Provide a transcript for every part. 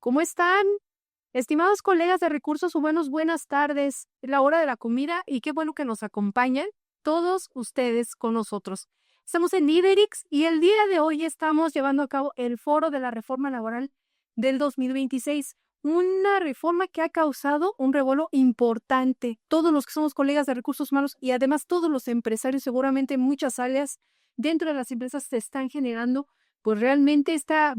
¿Cómo están? Estimados colegas de recursos humanos, buenas tardes. Es la hora de la comida y qué bueno que nos acompañan todos ustedes con nosotros. Estamos en Liderix y el día de hoy estamos llevando a cabo el foro de la reforma laboral del 2026. Una reforma que ha causado un revuelo importante. Todos los que somos colegas de recursos humanos y además todos los empresarios, seguramente muchas áreas dentro de las empresas se están generando, pues realmente esta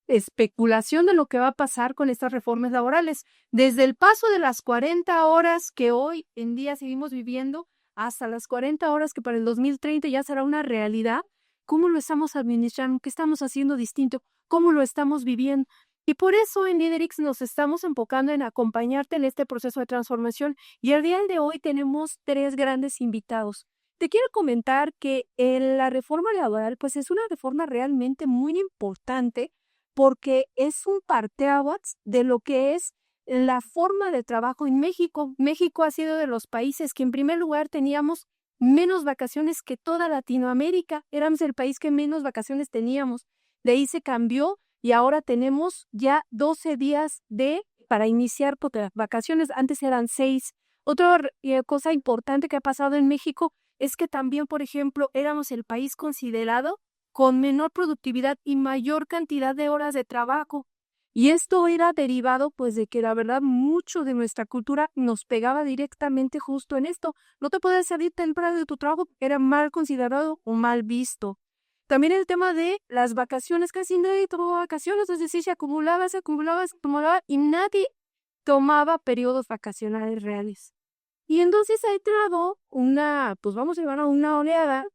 especulación de lo que va a pasar con estas reformas laborales, desde el paso de las 40 horas que hoy en día seguimos viviendo hasta las 40 horas que para el 2030 ya será una realidad. ¿Cómo lo estamos administrando? ¿Qué estamos haciendo distinto? ¿Cómo lo estamos viviendo? Y por eso en Liderix nos estamos enfocando en acompañarte en este proceso de transformación y el día de hoy tenemos 3 grandes invitados. Te quiero comentar que la reforma laboral pues es una reforma realmente muy importante porque es un parteaguas de lo que es la forma de trabajo en México. México ha sido de los países que en primer lugar teníamos menos vacaciones que toda Latinoamérica. Éramos el país que menos vacaciones teníamos. De ahí se cambió y ahora tenemos ya 12 días para iniciar vacaciones. Antes eran 6. Otra cosa importante que ha pasado en México es que también, por ejemplo, éramos el país considerado con menor productividad y mayor cantidad de horas de trabajo. Y esto era derivado, pues, de que la verdad mucho de nuestra cultura nos pegaba directamente justo en esto. No te puedes salir temprano de tu trabajo porque era mal considerado o mal visto. También el tema de las vacaciones, casi nadie tomaba vacaciones, es decir, se acumulaba y nadie tomaba periodos vacacionales reales. Y entonces ha entrado pues vamos a llevar a una oleada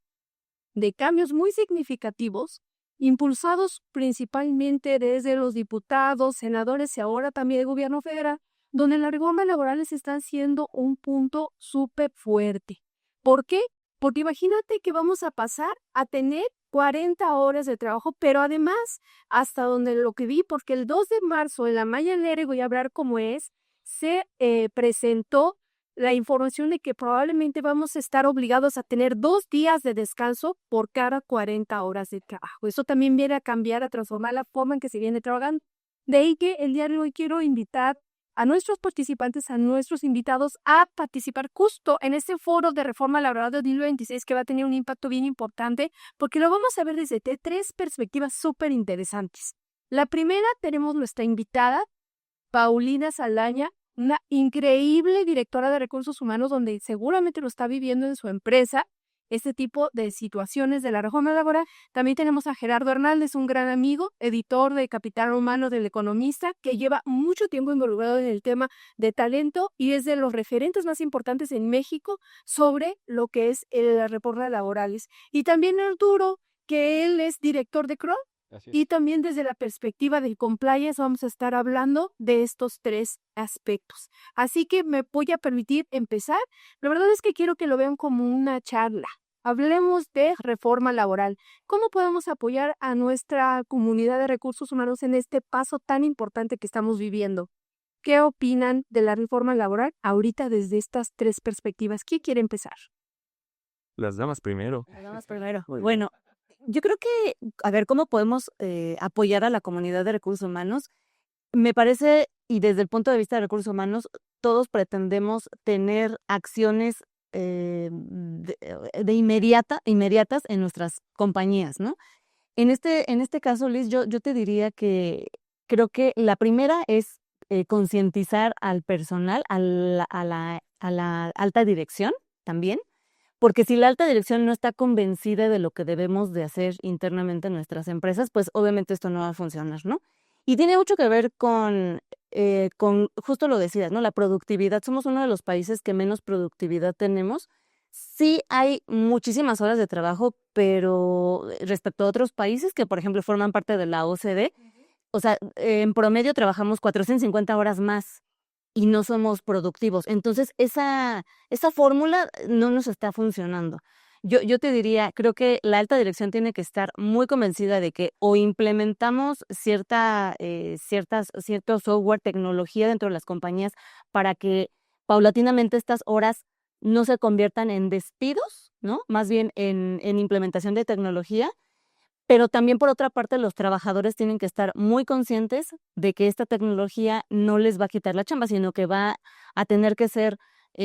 de cambios muy significativos, impulsados principalmente desde los diputados, senadores y ahora también el gobierno federal, donde las reformas laborales están siendo un punto súper fuerte. ¿Por qué? Porque imagínate que vamos a pasar a tener 40 horas de trabajo, pero además, hasta donde lo que vi, porque el 2 de marzo en la mañanera, y voy a hablar cómo es, se presentó la información de que probablemente vamos a estar obligados a tener 2 días de descanso por cada 40 horas de trabajo. Eso también viene a cambiar, a transformar la forma en que se viene trabajando. De ahí que el día de hoy quiero invitar a nuestros participantes, a nuestros invitados a participar justo en este foro de reforma laboral de 2026 que va a tener un impacto bien importante porque lo vamos a ver desde 3 perspectivas súper interesantes. La primera, tenemos nuestra invitada, Paulina Saldaña, una increíble directora de recursos humanos donde seguramente lo está viviendo en su empresa, este tipo de situaciones de la reforma laboral. También tenemos a Gerardo Hernández, un gran amigo, editor de Capital Humano del Economista, que lleva mucho tiempo involucrado en el tema de talento y es de los referentes más importantes en México sobre lo que es las reformas laborales. Y también Arturo, que él es director de CRO. Y también desde la perspectiva del compliance vamos a estar hablando de estos 3 aspectos. Así que me voy a permitir empezar. La verdad es que quiero que lo vean como una charla. Hablemos de reforma laboral. ¿Cómo podemos apoyar a nuestra comunidad de recursos humanos en este paso tan importante que estamos viviendo? ¿Qué opinan de la reforma laboral ahorita desde estas 3 perspectivas? ¿Quién quiere empezar? Las damas primero. Nada más primero. Muy bien. Bueno, yo creo que, a ver, ¿cómo podemos apoyar a la comunidad de recursos humanos? Me parece, y desde el punto de vista de recursos humanos, todos pretendemos tener acciones inmediatas en nuestras compañías, ¿no? En este caso, Liz, yo te diría que creo que la primera es concientizar al personal, a la alta dirección también, porque si la alta dirección no está convencida de lo que debemos de hacer internamente en nuestras empresas, pues obviamente esto no va a funcionar, ¿no? Y tiene mucho que ver con justo lo decías, ¿no? La productividad. Somos uno de los países que menos productividad tenemos. Sí hay muchísimas horas de trabajo, pero respecto a otros países que, por ejemplo, forman parte de la OCDE, o sea, en promedio trabajamos 450 horas más y no somos productivos. Entonces, esa fórmula no nos está funcionando. Yo te diría, creo que la alta dirección tiene que estar muy convencida de que o implementamos cierto software, tecnología dentro de las compañías para que paulatinamente estas horas no se conviertan en despidos, ¿no? Más bien en implementación de tecnología, Pero también, por otra parte, los trabajadores tienen que estar muy conscientes de que esta tecnología no les va a quitar la chamba, sino que va a tener que ser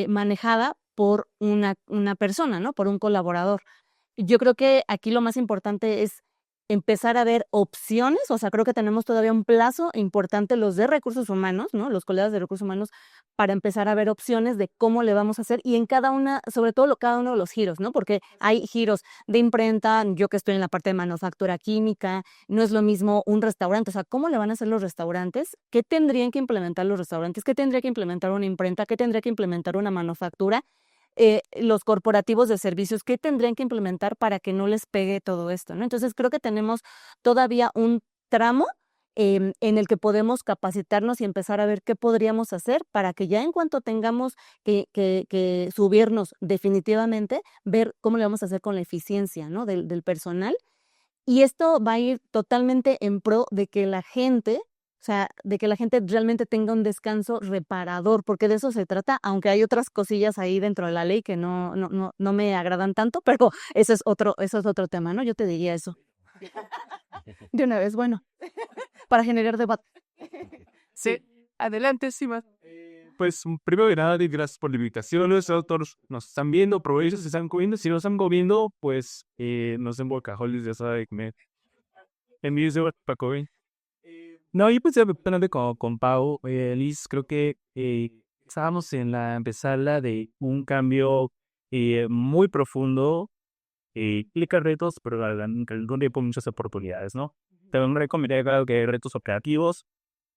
manejada por una persona, ¿no? Por un colaborador. Yo creo que aquí lo más importante es empezar a ver opciones, o sea, creo que tenemos todavía un plazo importante los de recursos humanos, ¿no? Los colegas de recursos humanos, para empezar a ver opciones de cómo le vamos a hacer y en cada una, sobre todo cada uno de los giros, ¿no? Porque hay giros de imprenta, yo que estoy en la parte de manufactura química, no es lo mismo un restaurante, o sea, ¿cómo le van a hacer los restaurantes? ¿Qué tendrían que implementar los restaurantes? ¿Qué tendría que implementar una imprenta? ¿Qué tendría que implementar una manufactura? Los corporativos de servicios, ¿qué tendrían que implementar para que no les pegue todo esto, ¿no? Entonces, creo que tenemos todavía un tramo en el que podemos capacitarnos y empezar a ver qué podríamos hacer para que ya en cuanto tengamos que subirnos definitivamente, ver cómo le vamos a hacer con la eficiencia, ¿no? del personal. Y esto va a ir totalmente en pro de que la gente, o sea, de que la gente realmente tenga un descanso reparador, porque de eso se trata, aunque hay otras cosillas ahí dentro de la ley que no me agradan tanto, pero eso es otro tema, ¿no? Yo te diría eso. De una vez, bueno, para generar debate. Sí, adelante, Sima. Pues primero que nada, gracias por la invitación. Los autores nos están viendo, proveedores se están comiendo. Si no están comiendo, pues nos den bocajoles, ya saben, me envíos de Paco. No, yo pensé hablando con Pau, Liz, creo que estábamos en la empezarla de un cambio muy profundo, implica retos, pero al mismo tiempo muchas oportunidades, ¿no? También me recomendaría claro, que hay retos operativos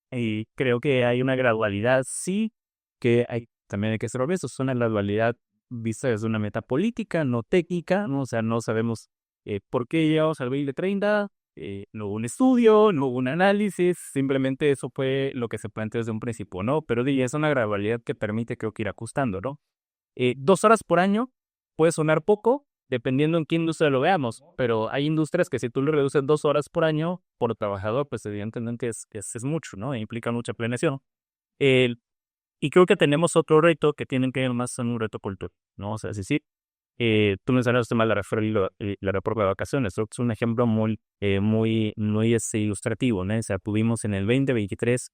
y creo que hay una gradualidad, sí, que hay, también hay que ser honestos, es una gradualidad vista desde una meta política, no técnica, ¿no? O sea, no sabemos por qué llegamos al 2030, no hubo un estudio, no hubo un análisis, simplemente eso fue lo que se planteó desde un principio, ¿no? Pero es una gradualidad que permite, creo que ir ajustando, ¿no? 2 horas por año puede sonar poco, dependiendo en qué industria lo veamos, pero hay industrias que si tú le reduces 2 horas por año por trabajador, pues evidentemente es mucho, ¿no? E implica mucha planeación. Y creo que tenemos otro reto que tienen que ver más en un reto cultural, ¿no? O sea, sí, tú mencionaste mal la reforma de vacaciones, creo que es un ejemplo muy ilustrativo, ¿no? O sea, tuvimos en el 2023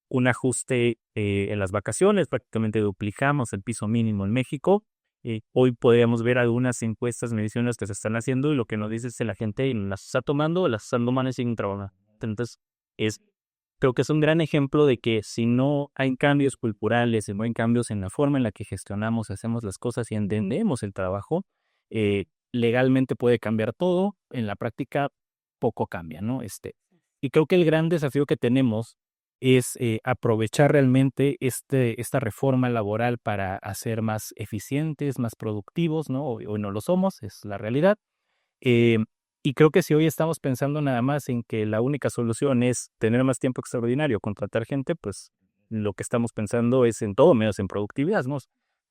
un ajuste en las vacaciones, prácticamente duplicamos el piso mínimo en México. Hoy podríamos ver algunas encuestas, mediciones que se están haciendo y lo que nos dice es que la gente las está tomando, las están tomando y siguen trabajando. Entonces, creo que es un gran ejemplo de que si no hay cambios culturales, si no hay cambios en la forma en la que gestionamos, hacemos las cosas y entendemos el trabajo, legalmente puede cambiar todo, en la práctica poco cambia, ¿no? Y creo que el gran desafío que tenemos es aprovechar realmente esta reforma laboral para hacer más eficientes, más productivos, ¿no? Hoy no lo somos, es la realidad. Eh, y creo que si hoy estamos pensando nada más en que la única solución es tener más tiempo extraordinario, contratar gente, pues lo que estamos pensando es en todo menos en productividad, ¿no?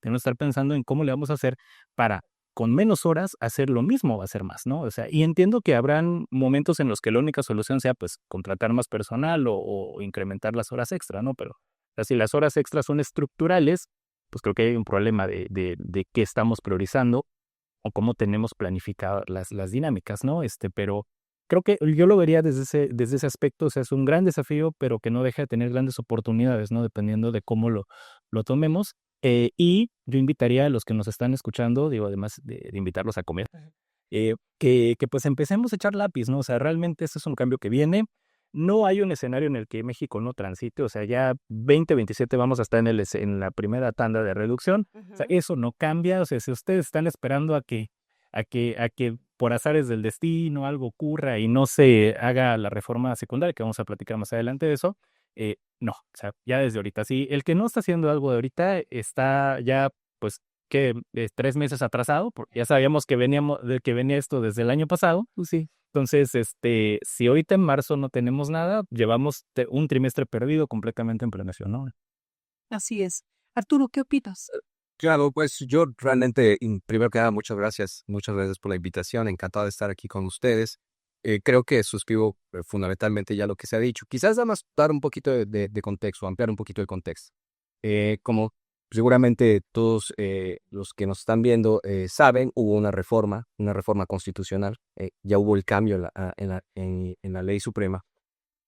Tenemos que estar pensando en cómo le vamos a hacer para con menos horas hacer lo mismo o hacer más, ¿no? O sea, y entiendo que habrán momentos en los que la única solución sea pues contratar más personal o incrementar las horas extra, ¿no? Pero o sea, si las horas extras son estructurales, pues creo que hay un problema de qué estamos priorizando o cómo tenemos planificadas las dinámicas, ¿no? Pero creo que yo lo vería desde ese aspecto, o sea, es un gran desafío, pero que no deja de tener grandes oportunidades, ¿no? Dependiendo de cómo lo tomemos. Y yo invitaría a los que nos están escuchando, digo, además de invitarlos a comer, que pues empecemos a echar lápiz, ¿no? O sea, realmente este es un cambio que viene. No hay un escenario en el que México no transite, o sea, ya 2027 vamos a estar en la primera tanda de reducción. O sea, eso no cambia, o sea, si ustedes están esperando a que por azares del destino algo ocurra y no se haga la reforma secundaria, que vamos a platicar más adelante de eso, no, o sea, ya desde ahorita. Sí, el que no está haciendo algo de ahorita está ya, pues, 3 meses atrasado, porque ya sabíamos que venía esto desde el año pasado, pues sí. Entonces, si ahorita en marzo no tenemos nada, llevamos un trimestre perdido completamente en planeación, ¿no? Así es. Arturo, ¿qué opinas? Claro, pues yo realmente, primero que nada, muchas gracias por la invitación, encantado de estar aquí con ustedes. Creo que suscribo fundamentalmente ya lo que se ha dicho. Quizás nada más dar un poquito de contexto, ampliar un poquito el contexto. Como seguramente todos los que nos están viendo saben, hubo una reforma constitucional, ya hubo el cambio en la ley suprema.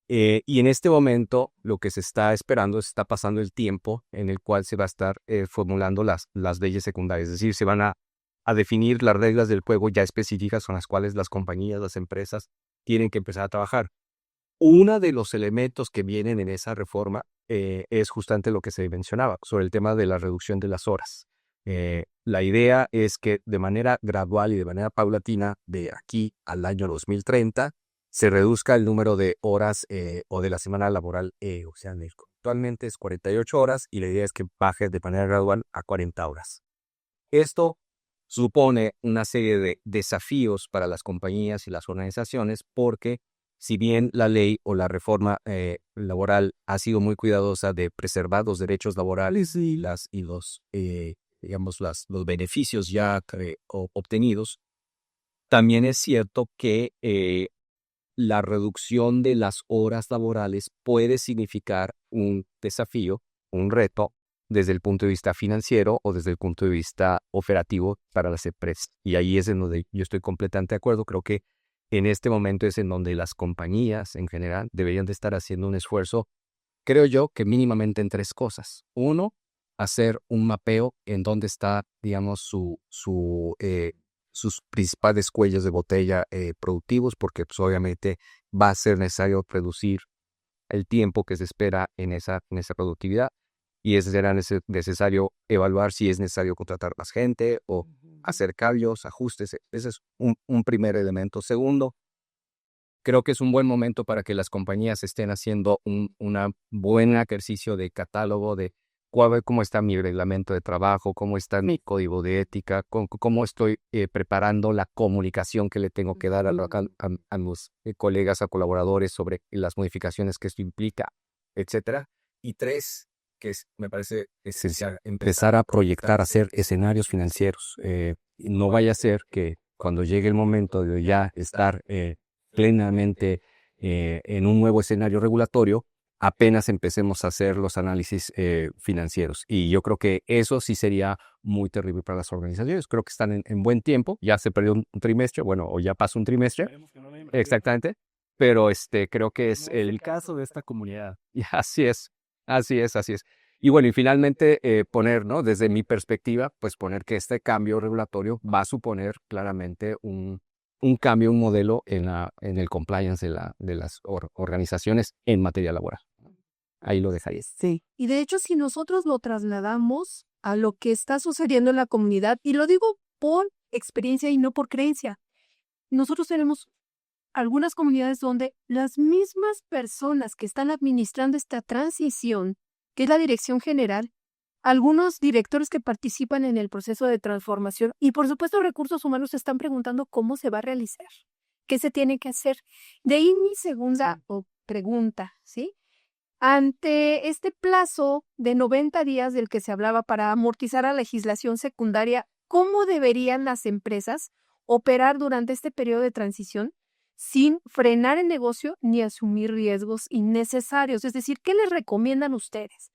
Y en este momento lo que se está esperando, está pasando el tiempo en el cual se va a estar formulando las leyes secundarias, es decir, se van a definir las reglas del juego ya específicas con las cuales las compañías, las empresas tienen que empezar a trabajar. Uno de los elementos que vienen en esa reforma es justamente lo que se mencionaba sobre el tema de la reducción de las horas. La idea es que de manera gradual y de manera paulatina, de aquí al año 2030, se reduzca el número de horas o de la semana laboral. O sea, actualmente es 48 horas y la idea es que baje de manera gradual a 40 horas. Esto supone una serie de desafíos para las compañías y las organizaciones porque si bien la ley o la reforma laboral ha sido muy cuidadosa de preservar los derechos laborales y los beneficios ya obtenidos, también es cierto que la reducción de las horas laborales puede significar un desafío, un reto, desde el punto de vista financiero o desde el punto de vista operativo para las empresas. Y ahí es en donde yo estoy completamente de acuerdo. Creo que en este momento es en donde las compañías en general deberían de estar haciendo un esfuerzo, creo yo, que mínimamente en 3 cosas. Uno, hacer un mapeo en dónde está, digamos, sus principales cuellos de botella productivos, porque pues, obviamente va a ser necesario reducir el tiempo que se espera en esa productividad. Y será necesario evaluar si es necesario contratar más gente o hacer cambios, ajustes. Ese es un primer elemento. Segundo, creo que es un buen momento para que las compañías estén haciendo un buen ejercicio de catálogo de cómo está mi reglamento de trabajo, cómo está mi código de ética, cómo estoy preparando la comunicación que le tengo que dar a los colegas, a colaboradores sobre las modificaciones que esto implica, etcétera. Y 3, me parece esencial, empezar a proyectar, a hacer escenarios financieros. No vaya a ser que cuando llegue el momento de ya estar plenamente en un nuevo escenario regulatorio, apenas empecemos a hacer los análisis financieros. Y yo creo que eso sí sería muy terrible para las organizaciones. Creo que están en buen tiempo. Ya se perdió un trimestre, bueno, o ya pasó un trimestre. Exactamente. Pero creo que es el caso de esta comunidad. Y así es. Así es. Y bueno, y finalmente poner, ¿no? Desde mi perspectiva, pues poner que este cambio regulatorio va a suponer claramente un cambio, un modelo en el compliance de las organizaciones en materia laboral. Ahí lo dejaría. Sí. Y de hecho, si nosotros lo trasladamos a lo que está sucediendo en la comunidad, y lo digo por experiencia y no por creencia, nosotros tenemos algunas comunidades donde las mismas personas que están administrando esta transición, que es la dirección general, algunos directores que participan en el proceso de transformación y por supuesto recursos humanos se están preguntando cómo se va a realizar, qué se tiene que hacer. De ahí mi segunda pregunta, ¿sí? Ante este plazo de 90 días del que se hablaba para amortizar la legislación secundaria, ¿cómo deberían las empresas operar durante este periodo de transición sin frenar el negocio ni asumir riesgos innecesarios? Es decir, ¿qué les recomiendan ustedes?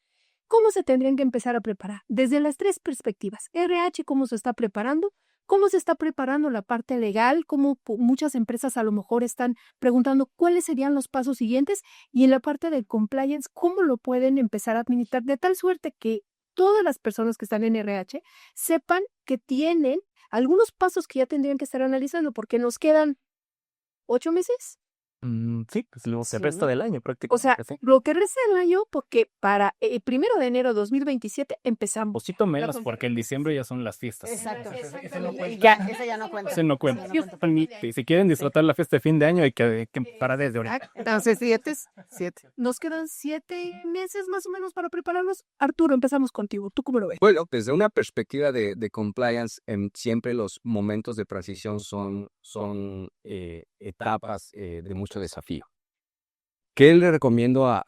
¿Cómo se tendrían que empezar a preparar? Desde las 3 perspectivas. RH, ¿cómo se está preparando? ¿Cómo se está preparando la parte legal? ¿Cómo muchas empresas a lo mejor están preguntando cuáles serían los pasos siguientes? Y en la parte del compliance, ¿cómo lo pueden empezar a administrar? De tal suerte que todas las personas que están en RH sepan que tienen algunos pasos que ya tendrían que estar analizando, porque nos quedan 8 meses. Sí, pues luego se resta del año prácticamente. O sea, sí. lo que resta del año, porque para el 1 de enero de 2027 empezamos. Poquito menos, porque en diciembre ya son las fiestas. Exacto. Ese no cuenta. Ya, esa ya no cuenta. Ese no cuenta. Si quieren disfrutar la fiesta de fin de año, hay que empezar desde ahorita. Entonces, 7. Nos quedan 7 meses más o menos para prepararnos. Arturo, empezamos contigo. ¿Tú cómo lo ves? Bueno, desde una perspectiva de compliance, siempre los momentos de transición son etapas de mucho desafío. ¿Qué le recomiendo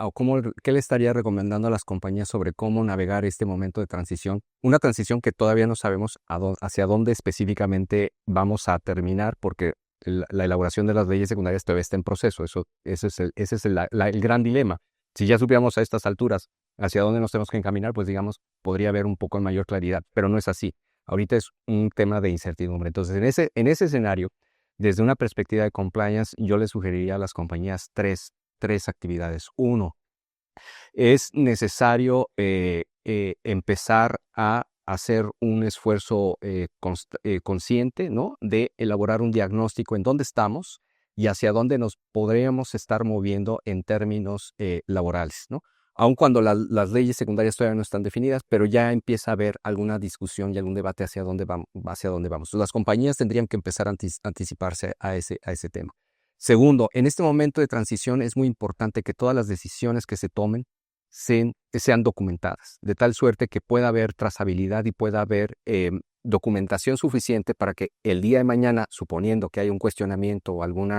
qué le estaría recomendando a las compañías sobre cómo navegar este momento de transición? Una transición que todavía no sabemos hacia dónde específicamente vamos a terminar, porque la elaboración de las leyes secundarias todavía está en proceso. Ese es el gran dilema. Si ya supiéramos a estas alturas hacia dónde nos tenemos que encaminar, pues digamos, podría haber un poco de mayor claridad, pero no es así. Ahorita es un tema de incertidumbre. Entonces, en ese escenario, desde una perspectiva de compliance, yo le sugeriría a las compañías tres actividades. Uno, es necesario empezar a hacer un esfuerzo consciente, ¿no? De elaborar un diagnóstico en dónde estamos y hacia dónde nos podríamos estar moviendo en términos laborales, ¿no? Aun cuando las leyes secundarias todavía no están definidas, pero ya empieza a haber alguna discusión y algún debate hacia dónde vamos. Las compañías tendrían que empezar a anticiparse a ese tema. Segundo, en este momento de transición es muy importante que todas las decisiones que se tomen sean documentadas, de tal suerte que pueda haber trazabilidad y pueda haber documentación suficiente para que el día de mañana, suponiendo que hay un cuestionamiento o algún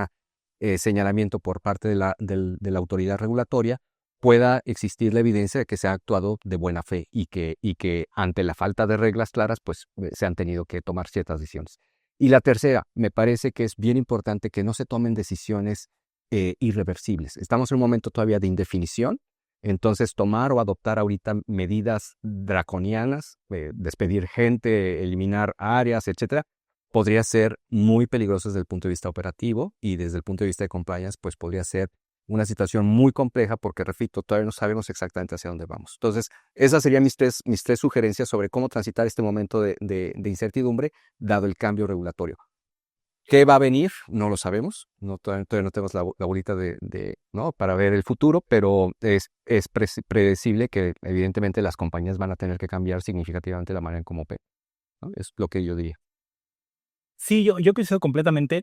señalamiento por parte de la autoridad regulatoria, pueda existir la evidencia de que se ha actuado de buena fe y que ante la falta de reglas claras, pues se han tenido que tomar ciertas decisiones. Y la tercera, me parece que es bien importante que no se tomen decisiones irreversibles. Estamos en un momento todavía de indefinición, entonces tomar o adoptar ahorita medidas draconianas, despedir gente, eliminar áreas, etcétera, podría ser muy peligroso desde el punto de vista operativo y desde el punto de vista de compliance, pues podría ser una situación muy compleja porque, repito, todavía no sabemos exactamente hacia dónde vamos. Entonces, esas serían mis tres sugerencias sobre cómo transitar este momento de incertidumbre, dado el cambio regulatorio. ¿Qué va a venir? No lo sabemos. Todavía no tenemos la bolita ¿no? para ver el futuro, pero es predecible que, evidentemente, las compañías van a tener que cambiar significativamente la manera en cómo operan, ¿no? Es lo que yo diría. Sí, yo coincido completamente.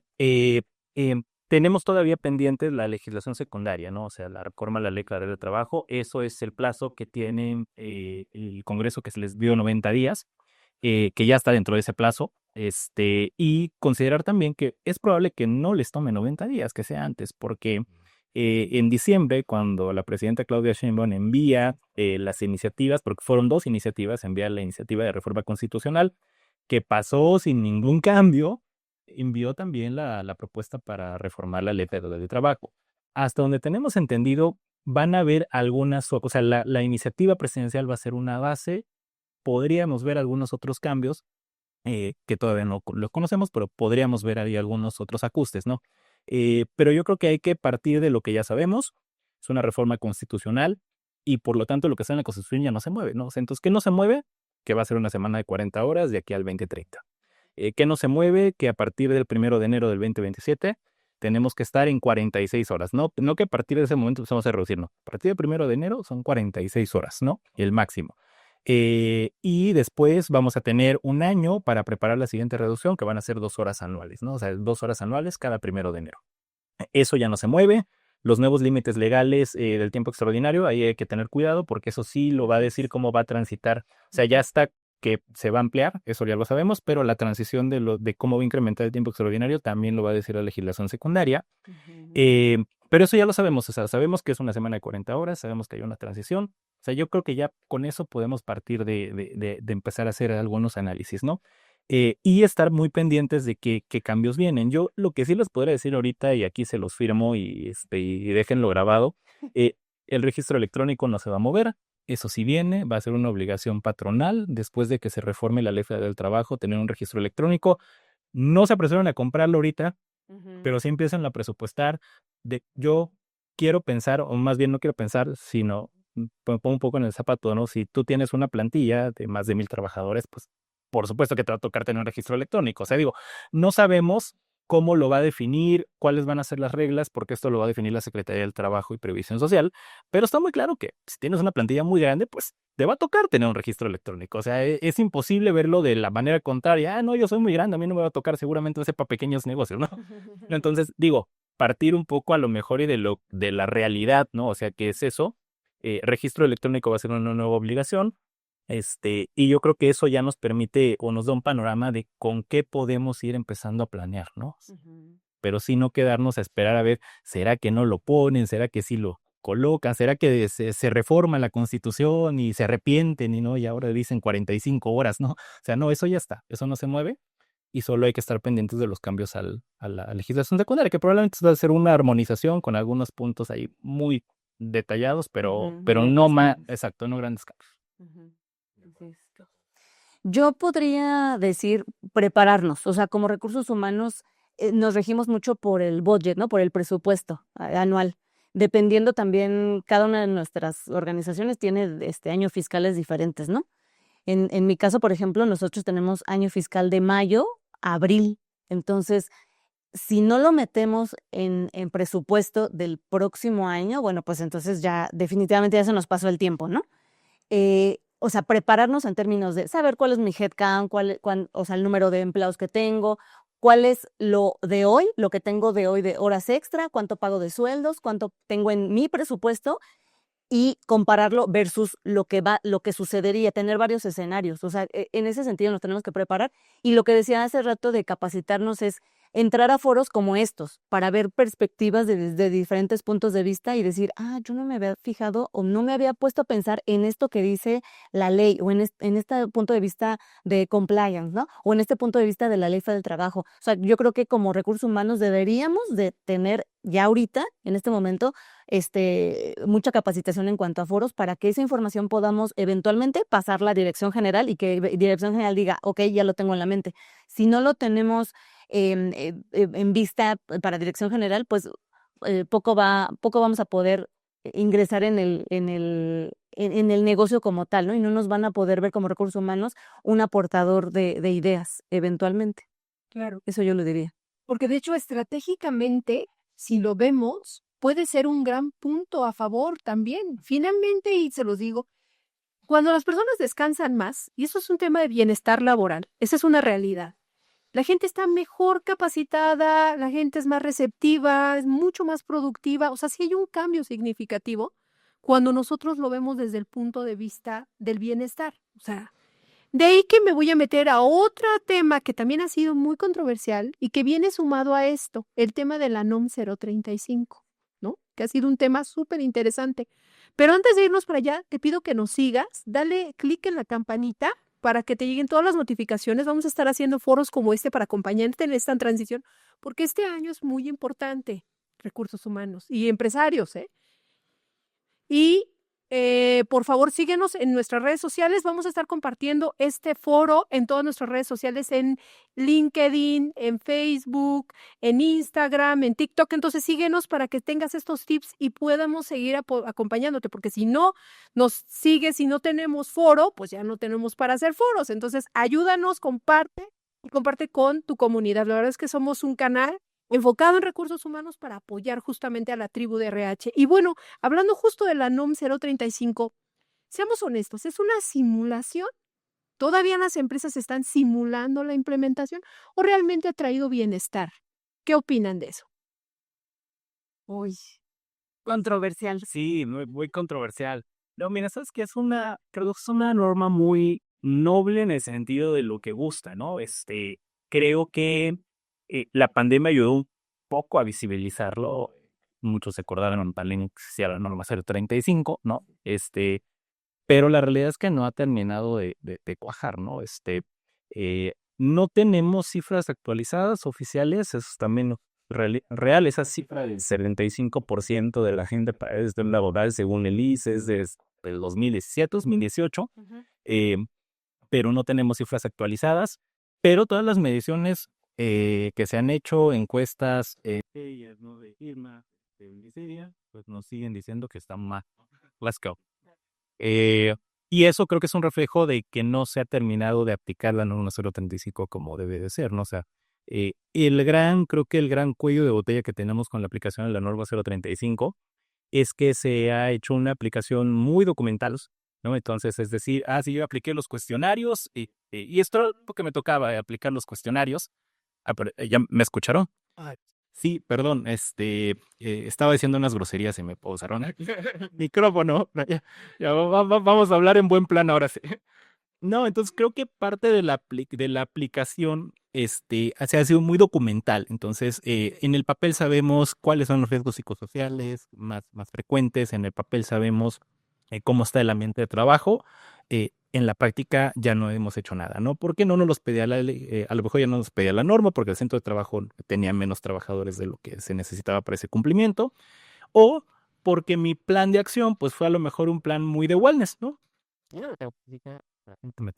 Tenemos todavía pendiente la legislación secundaria, ¿no? O sea, la reforma a la Ley Federal del Trabajo. Eso es el plazo que tiene el Congreso, que se les dio 90 días, que ya está dentro de ese plazo. Y considerar también que es probable que no les tome 90 días, que sea antes, porque en diciembre, cuando la presidenta Claudia Sheinbaum envía las iniciativas, porque fueron 2 iniciativas, envía la iniciativa de reforma constitucional, que pasó sin ningún cambio, envió también la propuesta para reformar la Ley Federal de Trabajo. Hasta donde tenemos entendido, van a haber algunas, o sea, la iniciativa presidencial va a ser una base, podríamos ver algunos otros cambios, que todavía no los conocemos, pero podríamos ver ahí algunos otros ajustes, ¿no? Pero yo creo que hay que partir de lo que ya sabemos, es una reforma constitucional, y por lo tanto lo que está en la Constitución ya no se mueve, ¿no? O sea, entonces, ¿qué no se mueve? Que va a ser una semana de 40 horas de aquí al 2030. ¿Qué no se mueve? Que a partir del 1 de enero del 2027 tenemos que estar en 46 horas, ¿no? No que a partir de ese momento empezamos a reducir, no. A partir del 1 de enero son 46 horas, ¿no? El máximo. Y después vamos a tener un año para preparar la siguiente reducción, que van a ser 2 horas anuales, ¿no? O sea, 2 horas anuales cada 1 de enero. Eso ya no se mueve. Los nuevos límites legales del tiempo extraordinario, ahí hay que tener cuidado porque eso sí lo va a decir cómo va a transitar. O sea, ya está que se va a ampliar, eso ya lo sabemos, pero la transición de cómo va a incrementar el tiempo extraordinario también lo va a decir la legislación secundaria. Pero eso ya lo sabemos, o sea, sabemos que es una semana de 40 horas, sabemos que hay una transición. O sea, yo creo que ya con eso podemos partir de empezar a hacer algunos análisis, ¿no? Y estar muy pendientes de qué cambios vienen. Yo lo que sí les podría decir ahorita, y aquí se los firmo y déjenlo grabado, el registro electrónico no se va a mover. Eso sí viene, va a ser una obligación patronal después de que se reforme la Ley Federal del Trabajo, tener un registro electrónico. No se apresuren a comprarlo ahorita, pero sí empiezan a presupuestar de yo quiero pensar, o más bien no quiero pensar, sino me pongo un poco en el zapato, ¿no? Si tú tienes una plantilla de más de 1,000 trabajadores, pues por supuesto que te va a tocar tener un registro electrónico. O sea, digo, no sabemos cómo lo va a definir, cuáles van a ser las reglas, porque esto lo va a definir la Secretaría del Trabajo y Previsión Social, pero está muy claro que si tienes una plantilla muy grande, pues te va a tocar tener un registro electrónico. O sea, es imposible verlo de la manera contraria. No, yo soy muy grande, a mí no me va a tocar, seguramente va a ser para pequeños negocios, ¿no? Entonces, digo, partir un poco a lo mejor y de la realidad, ¿no? O sea, ¿qué es eso? Registro electrónico va a ser una nueva obligación. Y yo creo que eso ya nos permite o nos da un panorama de con qué podemos ir empezando a planear, ¿no? Pero sí no quedarnos a esperar a ver, ¿será que no lo ponen? ¿Será que sí lo colocan? ¿Será que se reforma la Constitución y se arrepienten y ahora dicen 45 horas, ¿no? O sea, no, eso ya está, eso no se mueve y solo hay que estar pendientes de los cambios a la legislación secundaria, que probablemente va a ser una armonización con algunos puntos ahí muy detallados, pero Muy no más, específicos. exacto, no grandes cambios. Ujú. Así es. Yo podría decir prepararnos, o sea, como recursos humanos nos regimos mucho por el budget, ¿no? Por el presupuesto anual. Dependiendo también, cada una de nuestras organizaciones tiene años fiscales diferentes, ¿no? En mi caso, por ejemplo, nosotros tenemos año fiscal de mayo a abril. Entonces, si no lo metemos en presupuesto del próximo año, bueno, pues entonces ya definitivamente ya se nos pasó el tiempo, ¿no? O sea, prepararnos en términos de saber cuál es mi headcount, o sea, el número de empleados que tengo, cuál es lo de hoy, lo que tengo de hoy de horas extra, cuánto pago de sueldos, cuánto tengo en mi presupuesto y compararlo versus lo que sucedería, tener varios escenarios. O sea, en ese sentido nos tenemos que preparar. Y lo que decía hace rato de capacitarnos es entrar a foros como estos para ver perspectivas desde diferentes puntos de vista y decir, yo no me había fijado o no me había puesto a pensar en esto que dice la ley o en este punto de vista de compliance, ¿no? O en este punto de vista de la ley del trabajo. O sea, yo creo que como recursos humanos deberíamos de tener ya ahorita, en este momento, mucha capacitación en cuanto a foros para que esa información podamos eventualmente pasarla a dirección general y que dirección general diga, ok, ya lo tengo en la mente. Si no lo tenemos en vista para dirección general, pues poco vamos a poder ingresar en el negocio como tal, ¿no? Y no nos van a poder ver como recursos humanos un aportador de ideas eventualmente. Claro. Eso yo lo diría. Porque de hecho, estratégicamente, si lo vemos, puede ser un gran punto a favor también. Finalmente, y se los digo, cuando las personas descansan más, y eso es un tema de bienestar laboral, esa es una realidad. La gente está mejor capacitada, la gente es más receptiva, es mucho más productiva. O sea, sí hay un cambio significativo cuando nosotros lo vemos desde el punto de vista del bienestar. O sea, de ahí que me voy a meter a otro tema que también ha sido muy controversial y que viene sumado a esto, el tema de la NOM 035, ¿no? Que ha sido un tema súper interesante. Pero antes de irnos para allá, te pido que nos sigas, dale clic en la campanita para que te lleguen todas las notificaciones. Vamos a estar haciendo foros como este para acompañarte en esta transición, porque este año es muy importante, recursos humanos y empresarios, ¿eh? Y por favor, síguenos en nuestras redes sociales. Vamos a estar compartiendo este foro en todas nuestras redes sociales, en LinkedIn, en Facebook, en Instagram, en TikTok. Entonces, síguenos para que tengas estos tips y podamos seguir acompañándote, porque si no nos sigues y no tenemos foro, pues ya no tenemos para hacer foros. Entonces, ayúdanos, comparte y comparte con tu comunidad. La verdad es que somos un canal enfocado en recursos humanos para apoyar justamente a la tribu de RH. Y bueno, hablando justo de la NOM 035, seamos honestos, ¿es una simulación? ¿Todavía las empresas están simulando la implementación o realmente ha traído bienestar? ¿Qué opinan de eso? Uy, controversial. Sí, muy controversial. No, mira, sabes que creo que es una norma muy noble en el sentido de lo que gusta, ¿no? Creo que la pandemia ayudó un poco a visibilizarlo. Muchos se acordaron también que existía la norma 035, ¿no? Pero la realidad es que no ha terminado de cuajar, ¿no? No tenemos cifras actualizadas oficiales, eso es también real, esa cifra del 75% de la gente es laboral según el ICE es desde el 2017, 2018, pero no tenemos cifras actualizadas, pero todas las mediciones que se han hecho, encuestas, ellas, ¿no? De Irma, de Miseria, pues nos siguen diciendo que está mal. Let's go. Y eso creo que es un reflejo de que no se ha terminado de aplicar la norma 035 como debe de ser, ¿no? O sea, creo que el gran cuello de botella que tenemos con la aplicación de la norma 035 es que se ha hecho una aplicación muy documental, ¿no? Entonces, es decir, sí, yo apliqué los cuestionarios y esto era lo que me tocaba, aplicar los cuestionarios. Pero, ¿ya me escucharon? Sí, perdón, estaba diciendo unas groserías y me pausaron el micrófono. Ya vamos a hablar en buen plan ahora sí. No, entonces creo que parte de la aplicación se ha sido muy documental. Entonces, en el papel sabemos cuáles son los riesgos psicosociales más frecuentes, en el papel sabemos cómo está el ambiente de trabajo. En la práctica ya no hemos hecho nada, ¿no? Porque no nos los pedía la ley, a lo mejor ya no nos pedía la norma, porque el centro de trabajo tenía menos trabajadores de lo que se necesitaba para ese cumplimiento, o porque mi plan de acción pues fue a lo mejor un plan muy de wellness, ¿no? Me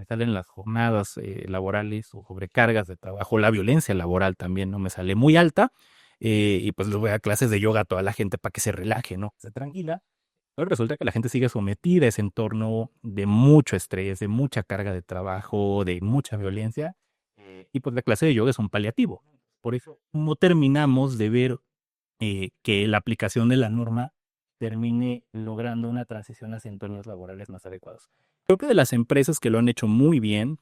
salen las jornadas laborales o sobrecargas de trabajo, la violencia laboral también, ¿no? Me sale muy alta y pues les voy a clases de yoga a toda la gente para que se relaje, ¿no? Se tranquila. Pero resulta que la gente sigue sometida a ese entorno de mucho estrés, de mucha carga de trabajo, de mucha violencia y pues la clase de yoga es un paliativo. Por eso no terminamos de ver que la aplicación de la norma termine logrando una transición hacia entornos laborales más adecuados. Creo que de las empresas que lo han hecho muy bien,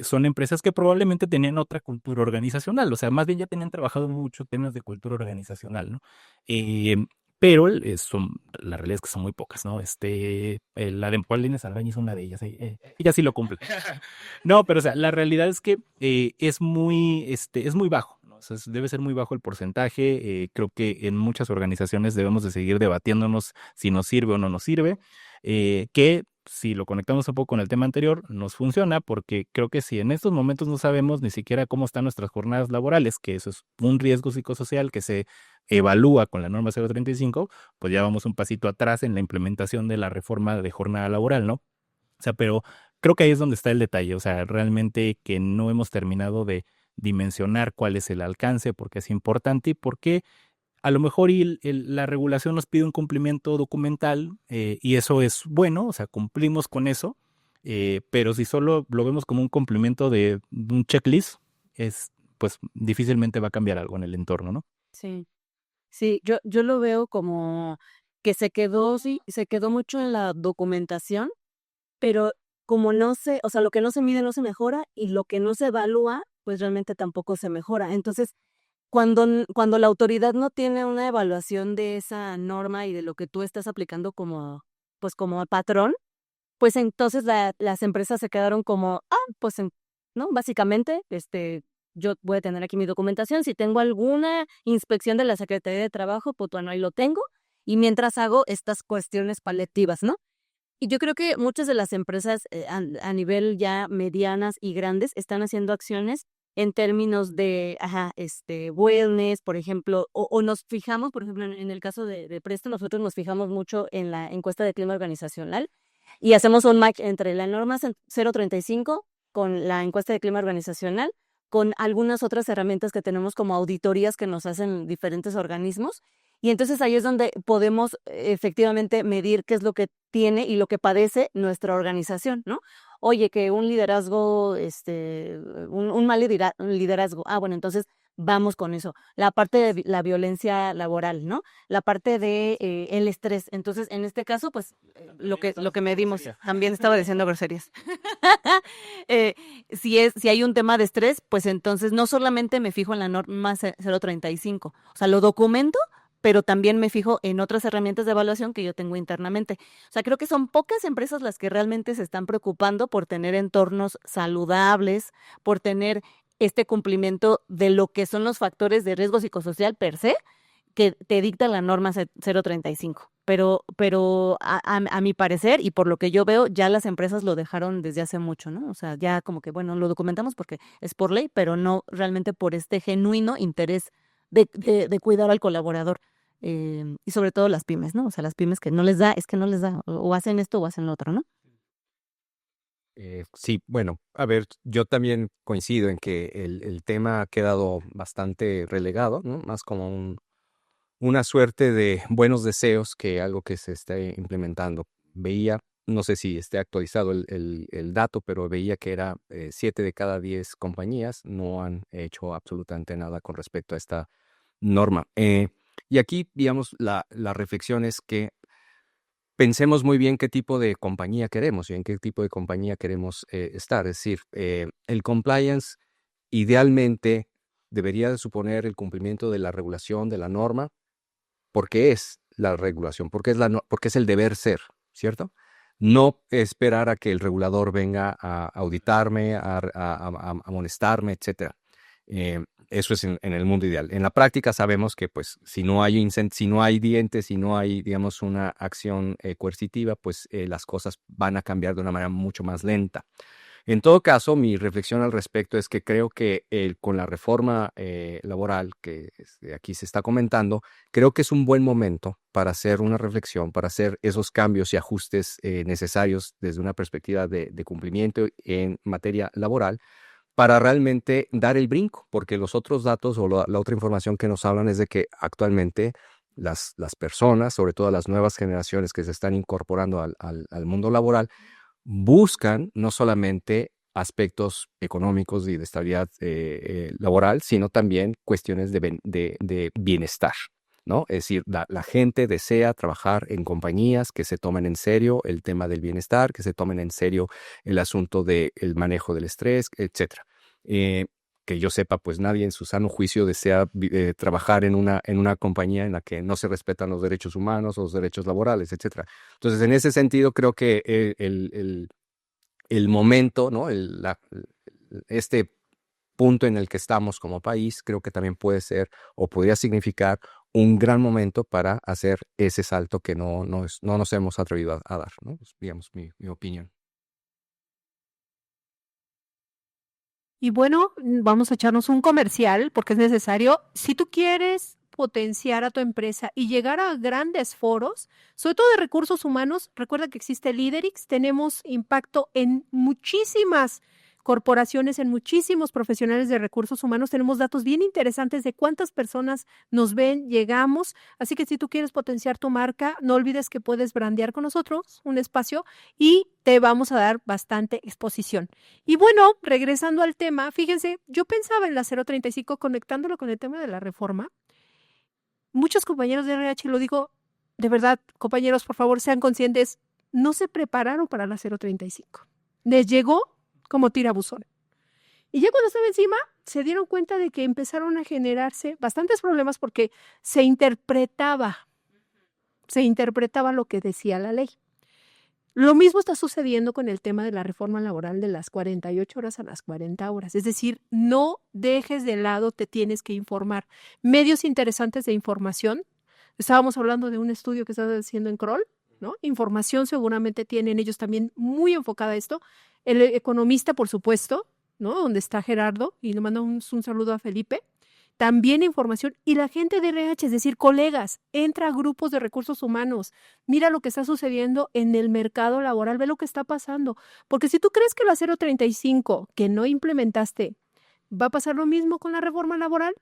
son empresas que probablemente tenían otra cultura organizacional, o sea, más bien ya tenían trabajado mucho temas de cultura organizacional, ¿no? Pero la realidad es que son muy pocas, ¿no? La de Paulina Saldaña es una de ellas, ella sí lo cumple. No, pero o sea, la realidad es que es muy bajo, ¿no? O sea, debe ser muy bajo el porcentaje. Creo que en muchas organizaciones debemos de seguir debatiéndonos si nos sirve o no nos sirve, que si lo conectamos un poco con el tema anterior, nos funciona porque creo que si en estos momentos no sabemos ni siquiera cómo están nuestras jornadas laborales, que eso es un riesgo psicosocial que se evalúa con la norma 035, pues ya vamos un pasito atrás en la implementación de la reforma de jornada laboral, ¿no? O sea, pero creo que ahí es donde está el detalle, o sea, realmente que no hemos terminado de dimensionar cuál es el alcance, porque es importante y porque a lo mejor la regulación nos pide un cumplimiento documental y eso es bueno, o sea, cumplimos con eso, pero si solo lo vemos como un cumplimiento de un checklist, pues difícilmente va a cambiar algo en el entorno, ¿no? Sí, sí, yo lo veo como que se quedó mucho en la documentación, pero como no se, o sea, lo que no se mide no se mejora y lo que no se evalúa, pues realmente tampoco se mejora. Entonces, cuando la autoridad no tiene una evaluación de esa norma y de lo que tú estás aplicando pues como patrón, pues entonces las empresas se quedaron como, pues, ¿no? Básicamente, yo voy a tener aquí mi documentación. Si tengo alguna inspección de la Secretaría de Trabajo, pues bueno, ahí lo tengo. Y mientras hago estas cuestiones paliativas, ¿no? Y yo creo que muchas de las empresas a nivel ya medianas y grandes están haciendo acciones en términos de, wellness, por ejemplo, o nos fijamos, por ejemplo, en el caso de Presto, nosotros nos fijamos mucho en la encuesta de clima organizacional y hacemos un match entre la norma 035 con la encuesta de clima organizacional, con algunas otras herramientas que tenemos como auditorías que nos hacen diferentes organismos. Y entonces ahí es donde podemos efectivamente medir qué es lo que tiene y lo que padece nuestra organización, ¿no? Oye, que un liderazgo, un mal liderazgo. Bueno, entonces vamos con eso. La parte de la violencia laboral, ¿no? La parte de el estrés. Entonces, en este caso, pues, lo que medimos, también estaba diciendo groserías. Si hay un tema de estrés, pues entonces no solamente me fijo en la norma 035, o sea, lo documento, pero también me fijo en otras herramientas de evaluación que yo tengo internamente. O sea, creo que son pocas empresas las que realmente se están preocupando por tener entornos saludables, por tener este cumplimiento de lo que son los factores de riesgo psicosocial per se, que te dicta la norma 035. Pero a mi parecer, y por lo que yo veo, ya las empresas lo dejaron desde hace mucho, ¿no? O sea, ya como que, bueno, lo documentamos porque es por ley, pero no realmente por este genuino interés de cuidar al colaborador. Y sobre todo las pymes, ¿no? O sea, las pymes que no les da, o hacen esto o hacen lo otro, ¿no? Sí, bueno, a ver, yo también coincido en que el tema ha quedado bastante relegado, ¿no? Más como una suerte de buenos deseos que algo que se está implementando. Veía, no sé si esté actualizado el dato, pero veía que era 7 de cada 10 compañías no han hecho absolutamente nada con respecto a esta norma. Y aquí, digamos, la reflexión es que pensemos muy bien qué tipo de compañía queremos y en qué tipo de compañía queremos estar. Es decir, el compliance idealmente debería de suponer el cumplimiento de la regulación, de la norma, porque es la regulación, porque es el deber ser, ¿cierto? No esperar a que el regulador venga a auditarme, a amonestarme, etc. Eso es en el mundo ideal. En la práctica sabemos que pues si no hay dientes, si no hay, digamos, una acción coercitiva, pues las cosas van a cambiar de una manera mucho más lenta. En todo caso, mi reflexión al respecto es que creo que con la reforma laboral que aquí se está comentando, creo que es un buen momento para hacer una reflexión, para hacer esos cambios y ajustes necesarios desde una perspectiva de cumplimiento en materia laboral, para realmente dar el brinco, porque los otros datos o la otra información que nos hablan es de que actualmente las personas, sobre todo las nuevas generaciones que se están incorporando al mundo laboral, buscan no solamente aspectos económicos y de estabilidad laboral, sino también cuestiones de bienestar, ¿no? Es decir, la gente desea trabajar en compañías que se tomen en serio el tema del bienestar, que se tomen en serio el asunto del manejo del estrés, etcétera. Que yo sepa, pues nadie en su sano juicio desea trabajar en una compañía en la que no se respetan los derechos humanos o los derechos laborales, etcétera. Entonces, en ese sentido, creo que el momento, ¿no? Este punto en el que estamos como país, creo que también puede ser o podría significar un gran momento para hacer ese salto que no nos hemos atrevido a dar, ¿no? Es, digamos, mi opinión. Y bueno, vamos a echarnos un comercial porque es necesario. Si tú quieres potenciar a tu empresa y llegar a grandes foros, sobre todo de recursos humanos, recuerda que existe Liderix, tenemos impacto en muchísimas corporaciones, en muchísimos profesionales de recursos humanos, tenemos datos bien interesantes de cuántas personas nos ven, llegamos, así que si tú quieres potenciar tu marca, no olvides que puedes brandear con nosotros un espacio y te vamos a dar bastante exposición. Y bueno, regresando al tema, fíjense, yo pensaba en la 035 conectándolo con el tema de la reforma. Muchos compañeros de RH, lo digo de verdad, compañeros, por favor, sean conscientes, no se prepararon para la 035. Les llegó como tirabuzón. Y ya cuando estaba encima, se dieron cuenta de que empezaron a generarse bastantes problemas porque se interpretaba lo que decía la ley. Lo mismo está sucediendo con el tema de la reforma laboral de las 48 horas a las 40 horas. Es decir, no dejes de lado, te tienes que informar. Medios interesantes de información. Estábamos hablando de un estudio que está haciendo en Kroll, ¿no? Información seguramente tienen ellos también muy enfocada a esto. El Economista, por supuesto, ¿no? Donde está Gerardo, y le mando un saludo a Felipe. También información y la gente de RH, es decir, colegas, entra a grupos de recursos humanos, mira lo que está sucediendo en el mercado laboral, ve lo que está pasando. Porque si tú crees que la 035 que no implementaste va a pasar lo mismo con la reforma laboral,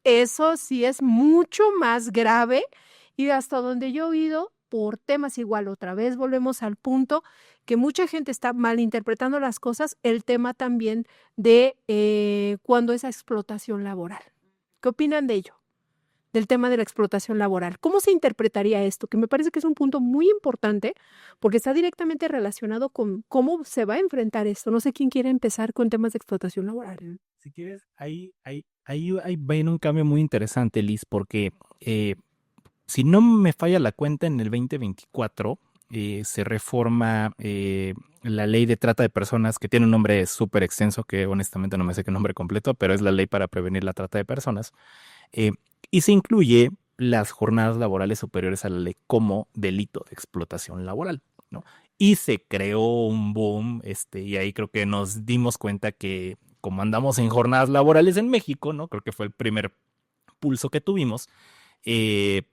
eso sí es mucho más grave y hasta donde yo he oído, por temas igual, otra vez volvemos al punto que mucha gente está malinterpretando las cosas, el tema también de cuando esa explotación laboral. ¿Qué opinan de ello? Del tema de la explotación laboral. ¿Cómo se interpretaría esto? Que me parece que es un punto muy importante porque está directamente relacionado con cómo se va a enfrentar esto. No sé quién quiere empezar con temas de explotación laboral. Si quieres, ahí viene un cambio muy interesante, Liz, porque si no me falla la cuenta, en el 2024 se reforma la ley de trata de personas, que tiene un nombre súper extenso, que honestamente no me sé qué nombre completo, pero es la ley para prevenir la trata de personas. Y se incluye las jornadas laborales superiores a la ley como delito de explotación laboral, ¿no? Y se creó un boom, y ahí creo que nos dimos cuenta que como andamos en jornadas laborales en México, ¿no? Creo que fue el primer pulso que tuvimos,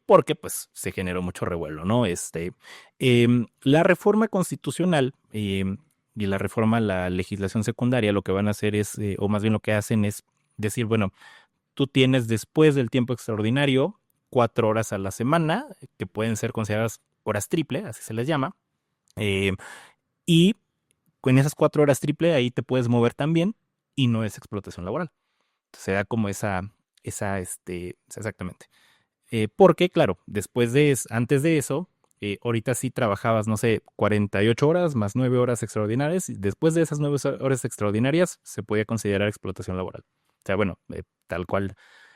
porque pues se generó mucho revuelo, ¿no? La reforma constitucional y la reforma a la legislación secundaria lo que van a hacer es, o más bien lo que hacen es decir, bueno, tú tienes después del tiempo extraordinario 4 horas a la semana, que pueden ser consideradas horas triple, así se les llama, y con esas 4 horas triple ahí te puedes mover también y no es explotación laboral. Entonces se da como exactamente. Porque, claro, antes de eso, ahorita sí trabajabas, no sé, 48 horas más 9 horas extraordinarias, y después de esas 9 horas extraordinarias se podía considerar explotación laboral. O sea, bueno, tal cual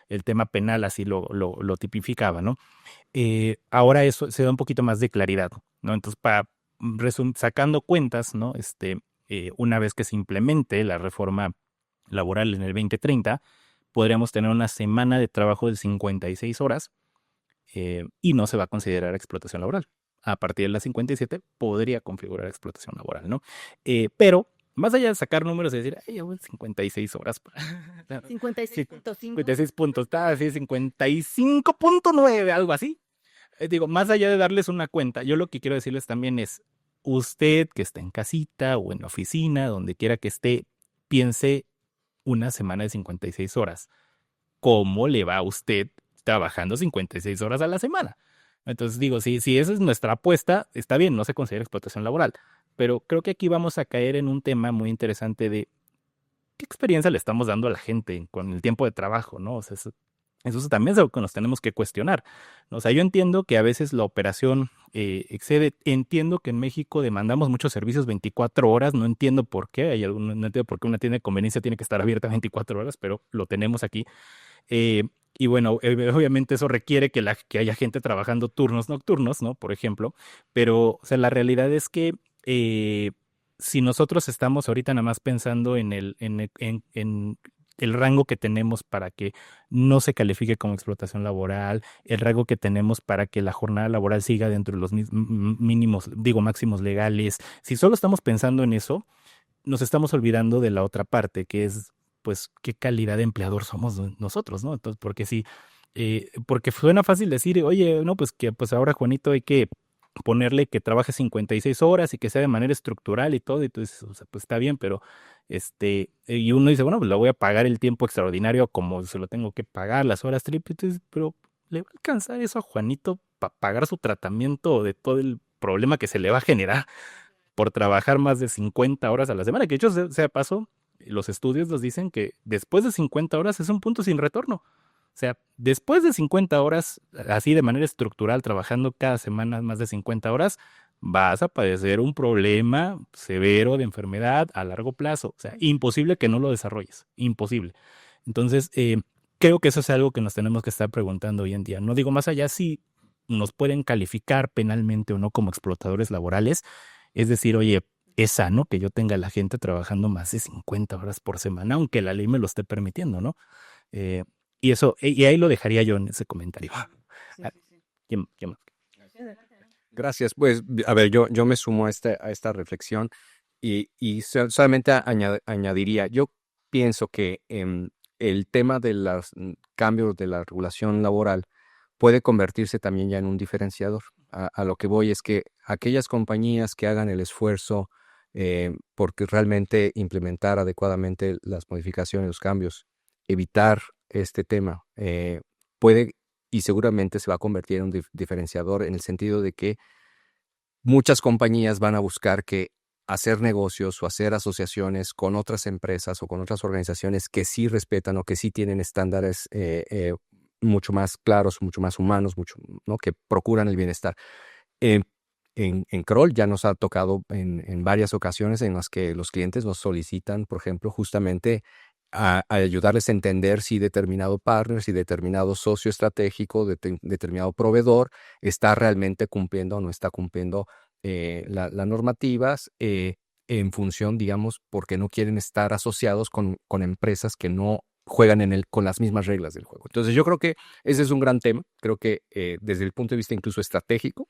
el tema penal así lo tipificaba, ¿no? Ahora eso se da un poquito más de claridad, ¿no? Entonces, sacando cuentas, ¿no? Una vez que se implemente la reforma laboral en el 2030, podríamos tener una semana de trabajo de 56 horas y no se va a considerar explotación laboral. A partir de las 57 podría configurar explotación laboral, ¿no? Pero más allá de sacar números y decir, ay, llevo 56 horas. 56.5. 56 puntos, está así, 55.9, algo así. Digo, más allá de darles una cuenta, yo lo que quiero decirles también es, usted que está en casita o en la oficina, donde quiera que esté, piense una semana de 56 horas. ¿Cómo le va a usted trabajando 56 horas a la semana? Entonces digo, si esa es nuestra apuesta, está bien, no se considera explotación laboral, pero creo que aquí vamos a caer en un tema muy interesante de qué experiencia le estamos dando a la gente con el tiempo de trabajo, ¿no? O sea, eso también es algo que nos tenemos que cuestionar, ¿no? O sea, yo entiendo que a veces la operación excede, entiendo que en México demandamos muchos servicios 24 horas, no entiendo por qué, no entiendo por qué una tienda de conveniencia tiene que estar abierta 24 horas, pero lo tenemos aquí. Eh, y bueno, obviamente eso requiere que haya gente trabajando turnos nocturnos, ¿no? Por ejemplo, pero, o sea, la realidad es que si nosotros estamos ahorita nada más pensando en el rango que tenemos para que no se califique como explotación laboral, el rango que tenemos para que la jornada laboral siga dentro de los mínimos, digo, máximos legales, si solo estamos pensando en eso, nos estamos olvidando de la otra parte, que es, pues, qué calidad de empleador somos nosotros, ¿no? Entonces, porque suena fácil decir, oye, no, pues que pues ahora, Juanito, hay que ponerle que trabaje 56 horas y que sea de manera estructural y todo, y entonces, o sea, pues está bien, pero y uno dice, bueno, pues le voy a pagar el tiempo extraordinario como se lo tengo que pagar, las horas triple, entonces, pero ¿le va a alcanzar eso a Juanito para pagar su tratamiento de todo el problema que se le va a generar por trabajar más de 50 horas a la semana? Que de hecho, sea paso, los estudios nos dicen que después de 50 horas es un punto sin retorno. O sea, después de 50 horas, así de manera estructural, trabajando cada semana más de 50 horas, vas a padecer un problema severo de enfermedad a largo plazo. O sea, imposible que no lo desarrolles, imposible. Entonces, creo que eso es algo que nos tenemos que estar preguntando hoy en día. No digo más allá si nos pueden calificar penalmente o no como explotadores laborales. Es decir, oye, es sano que yo tenga a la gente trabajando más de 50 horas por semana, aunque la ley me lo esté permitiendo, ¿no? Y ahí lo dejaría yo en ese comentario. ¿Quién más? Gracias. Pues, a ver, yo me sumo a esta reflexión y solamente añadiría, yo pienso que el tema de los cambios de la regulación laboral puede convertirse también ya en un diferenciador. A lo que voy es que aquellas compañías que hagan el esfuerzo porque realmente implementar adecuadamente las modificaciones, los cambios, evitar este tema, puede y seguramente se va a convertir en un diferenciador en el sentido de que muchas compañías van a buscar que hacer negocios o hacer asociaciones con otras empresas o con otras organizaciones que sí respetan o que sí tienen estándares mucho más claros, mucho más humanos, ¿no? Que procuran el bienestar. En Kroll ya nos ha tocado en varias ocasiones en las que los clientes nos solicitan, por ejemplo, justamente a ayudarles a entender si determinado partner, si determinado socio estratégico, determinado proveedor está realmente cumpliendo o no está cumpliendo las normativas en función, digamos, porque no quieren estar asociados con empresas que no juegan con las mismas reglas del juego. Entonces yo creo que ese es un gran tema. Creo que desde el punto de vista incluso estratégico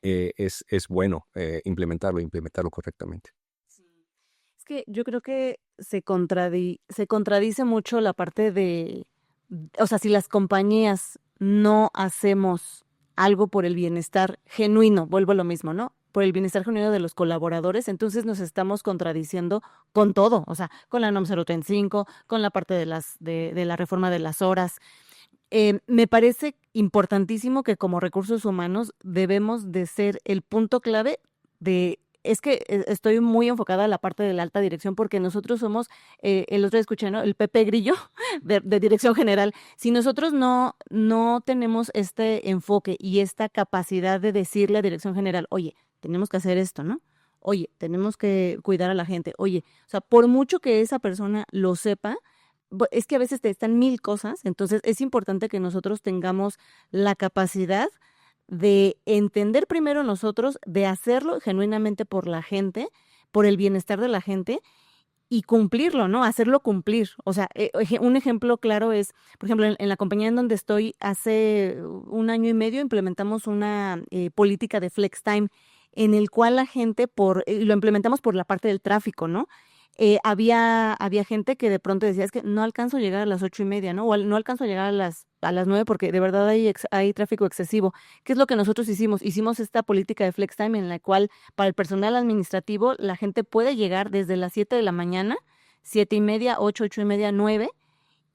es bueno implementarlo correctamente. Es que yo creo que se contradice mucho la parte de, o sea, si las compañías no hacemos algo por el bienestar genuino, vuelvo a lo mismo, ¿no? Por el bienestar genuino de los colaboradores, entonces nos estamos contradiciendo con todo, o sea, con la NOM 035, con la parte de la reforma de las horas. Me parece importantísimo que como recursos humanos debemos de ser el punto clave es que estoy muy enfocada a la parte de la alta dirección porque nosotros somos, el otro día escuché, ¿no? El Pepe Grillo de dirección general. Si nosotros no tenemos este enfoque y esta capacidad de decirle a dirección general, oye, tenemos que hacer esto, ¿no? Oye, tenemos que cuidar a la gente. Oye, o sea, por mucho que esa persona lo sepa, es que a veces te están mil cosas, entonces es importante que nosotros tengamos la capacidad de entender primero nosotros, de hacerlo genuinamente por la gente, por el bienestar de la gente y cumplirlo, ¿no? Hacerlo cumplir. O sea, un ejemplo claro es, por ejemplo, en la compañía en donde estoy, hace 1 año y medio implementamos una política de flex time. en el cual la gente, lo implementamos por la parte del tráfico, ¿no? Había gente que de pronto decía, es que no alcanzo a llegar a las 8:30, ¿no? O no alcanzo a llegar a las 9 porque de verdad hay tráfico excesivo. ¿Qué es lo que nosotros hicimos? Hicimos esta política de flex time en la cual para el personal administrativo la gente puede llegar desde las 7 de la mañana, 7:30, 8, 8:30, 9,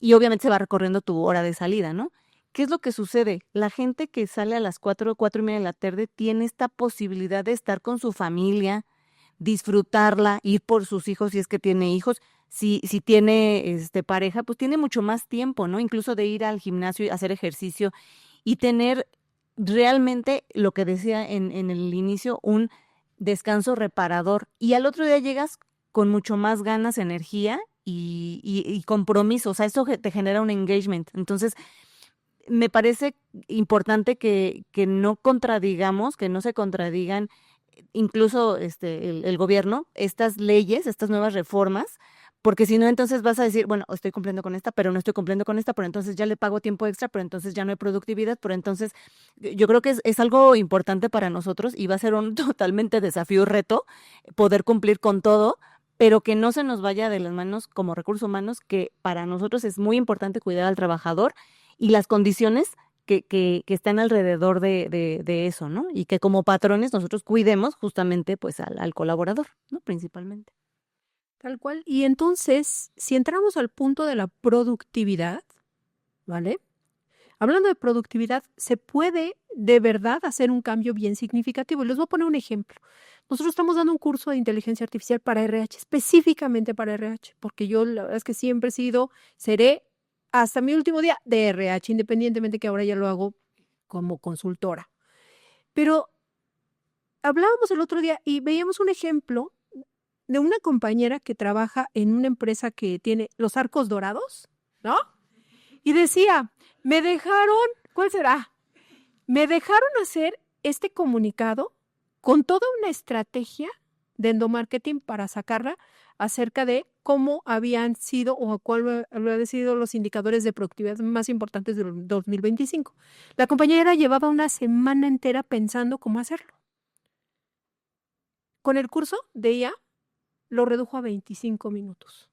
y obviamente se va recorriendo tu hora de salida, ¿no? ¿Qué es lo que sucede? La gente que sale a las 4, 4:30 de la tarde tiene esta posibilidad de estar con su familia, disfrutarla, ir por sus hijos si es que tiene hijos. Si tiene pareja, pues tiene mucho más tiempo, ¿no? Incluso de ir al gimnasio y hacer ejercicio y tener realmente, lo que decía en el inicio, un descanso reparador. Y al otro día llegas con mucho más ganas, energía y compromiso. O sea, eso te genera un engagement. Entonces, me parece importante que no contradigamos, que no se contradigan incluso el gobierno, estas leyes, estas nuevas reformas, porque si no, entonces vas a decir, bueno, estoy cumpliendo con esta, pero no estoy cumpliendo con esta, pero entonces ya le pago tiempo extra, pero entonces ya no hay productividad, pero entonces yo creo que es algo importante para nosotros y va a ser un totalmente desafío y reto poder cumplir con todo, pero que no se nos vaya de las manos como recursos humanos, que para nosotros es muy importante cuidar al trabajador y las condiciones que están alrededor de eso, ¿no? Y que como patrones nosotros cuidemos justamente pues al colaborador, ¿no? Principalmente. Tal cual. Y entonces, si entramos al punto de la productividad, ¿vale? Hablando de productividad, se puede de verdad hacer un cambio bien significativo. Les voy a poner un ejemplo. Nosotros estamos dando un curso de inteligencia artificial para RH, específicamente para RH, porque yo la verdad es que siempre seré hasta mi último día de RH, independientemente que ahora ya lo hago como consultora. Pero hablábamos el otro día y veíamos un ejemplo de una compañera que trabaja en una empresa que tiene los arcos dorados, ¿no? Y decía, ¿cuál será? Me dejaron hacer este comunicado con toda una estrategia de endomarketing para sacarla acerca de cómo habían sido o cuál habían sido los indicadores de productividad más importantes del 2025. La compañera llevaba una semana entera pensando cómo hacerlo. Con el curso de IA lo redujo a 25 minutos.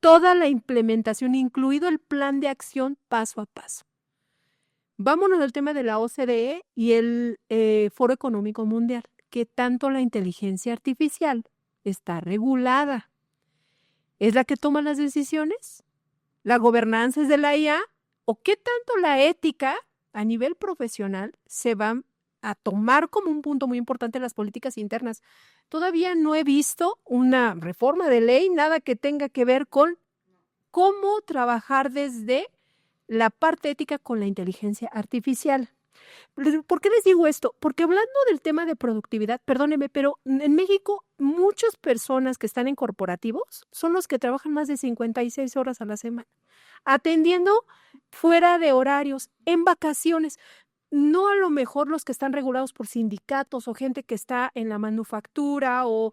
Toda la implementación, incluido el plan de acción paso a paso. Vámonos al tema de la OCDE y el Foro Económico Mundial. ¿Qué tanto la inteligencia artificial está regulada? ¿Es la que toma las decisiones? ¿La gobernanza es de la IA? ¿O qué tanto la ética a nivel profesional se va a tomar como un punto muy importante en las políticas internas? Todavía no he visto una reforma de ley, nada que tenga que ver con cómo trabajar desde la parte ética con la inteligencia artificial. ¿Por qué les digo esto? Porque hablando del tema de productividad, perdónenme, pero en México muchas personas que están en corporativos son los que trabajan más de 56 horas a la semana, atendiendo fuera de horarios, en vacaciones. No a lo mejor los que están regulados por sindicatos o gente que está en la manufactura o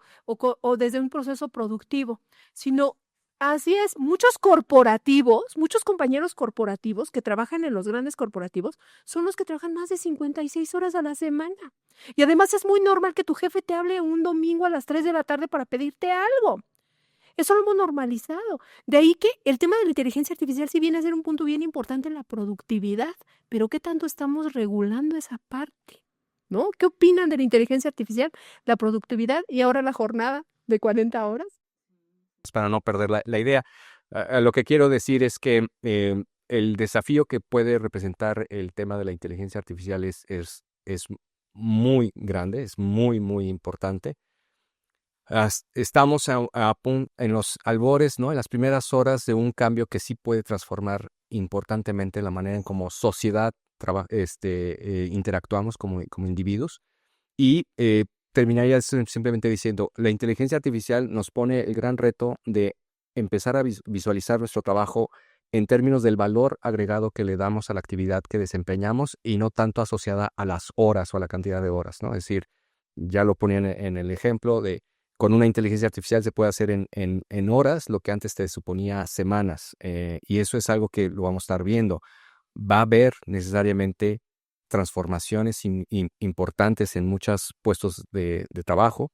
desde un proceso productivo, sino así es, muchos compañeros corporativos que trabajan en los grandes corporativos son los que trabajan más de 56 horas a la semana. Y además es muy normal que tu jefe te hable un domingo a las 3 de la tarde para pedirte algo. Eso lo hemos normalizado. De ahí que el tema de la inteligencia artificial sí viene a ser un punto bien importante en la productividad, pero ¿qué tanto estamos regulando esa parte? ¿No? ¿Qué opinan de la inteligencia artificial, la productividad y ahora la jornada de 40 horas? Para no perder la idea, lo que quiero decir es que el desafío que puede representar el tema de la inteligencia artificial es muy grande, es muy, muy importante. Estamos en los albores, ¿no? En las primeras horas de un cambio que sí puede transformar importantemente la manera en cómo sociedad interactuamos como individuos. Y terminaría simplemente diciendo, la inteligencia artificial nos pone el gran reto de empezar a visualizar nuestro trabajo en términos del valor agregado que le damos a la actividad que desempeñamos y no tanto asociada a las horas o a la cantidad de horas, ¿no? Es decir, ya lo ponían en el ejemplo de con una inteligencia artificial se puede hacer en horas lo que antes te suponía semanas, y eso es algo que lo vamos a estar viendo. Va a haber necesariamente transformaciones importantes en muchos puestos de trabajo.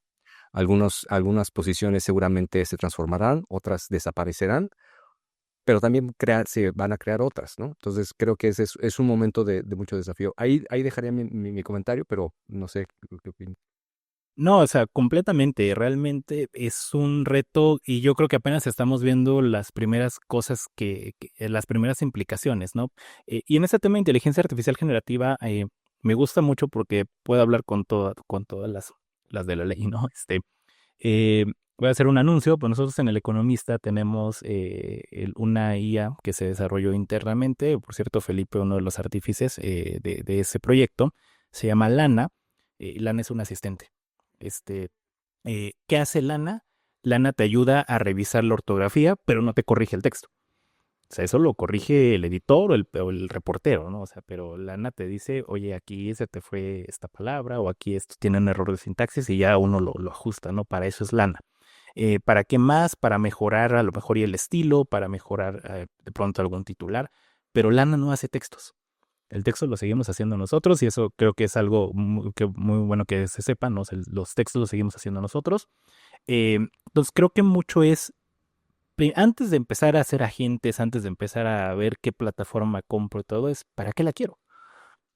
Algunas posiciones seguramente se transformarán, otras desaparecerán, pero también se van a crear otras, ¿no? Entonces creo que ese es un momento de mucho desafío. Ahí dejaría mi comentario, pero no sé qué opinas. No, o sea, completamente, realmente es un reto y yo creo que apenas estamos viendo las primeras cosas las primeras implicaciones, ¿no? Y en este tema de inteligencia artificial generativa me gusta mucho porque puedo hablar con todas las de la ley, ¿no? Voy a hacer un anuncio, pues nosotros en El Economista tenemos una IA que se desarrolló internamente, por cierto, Felipe, uno de los artífices de ese proyecto, se llama Lana. Lana es un asistente. ¿Qué hace Lana? Lana te ayuda a revisar la ortografía, pero no te corrige el texto. O sea, eso lo corrige el editor o el reportero, ¿no? O sea, pero Lana te dice, oye, aquí se te fue esta palabra o aquí esto tiene un error de sintaxis y ya uno lo ajusta, ¿no? Para eso es Lana. ¿Para qué más? Para mejorar a lo mejor y el estilo, para mejorar de pronto algún titular, pero Lana no hace textos. El texto lo seguimos haciendo nosotros y eso creo que es algo muy bueno que se sepa, ¿no? O sea, los textos los seguimos haciendo nosotros. Entonces creo que mucho es, antes de empezar a hacer agentes, antes de empezar a ver qué plataforma compro y todo, es ¿para qué la quiero?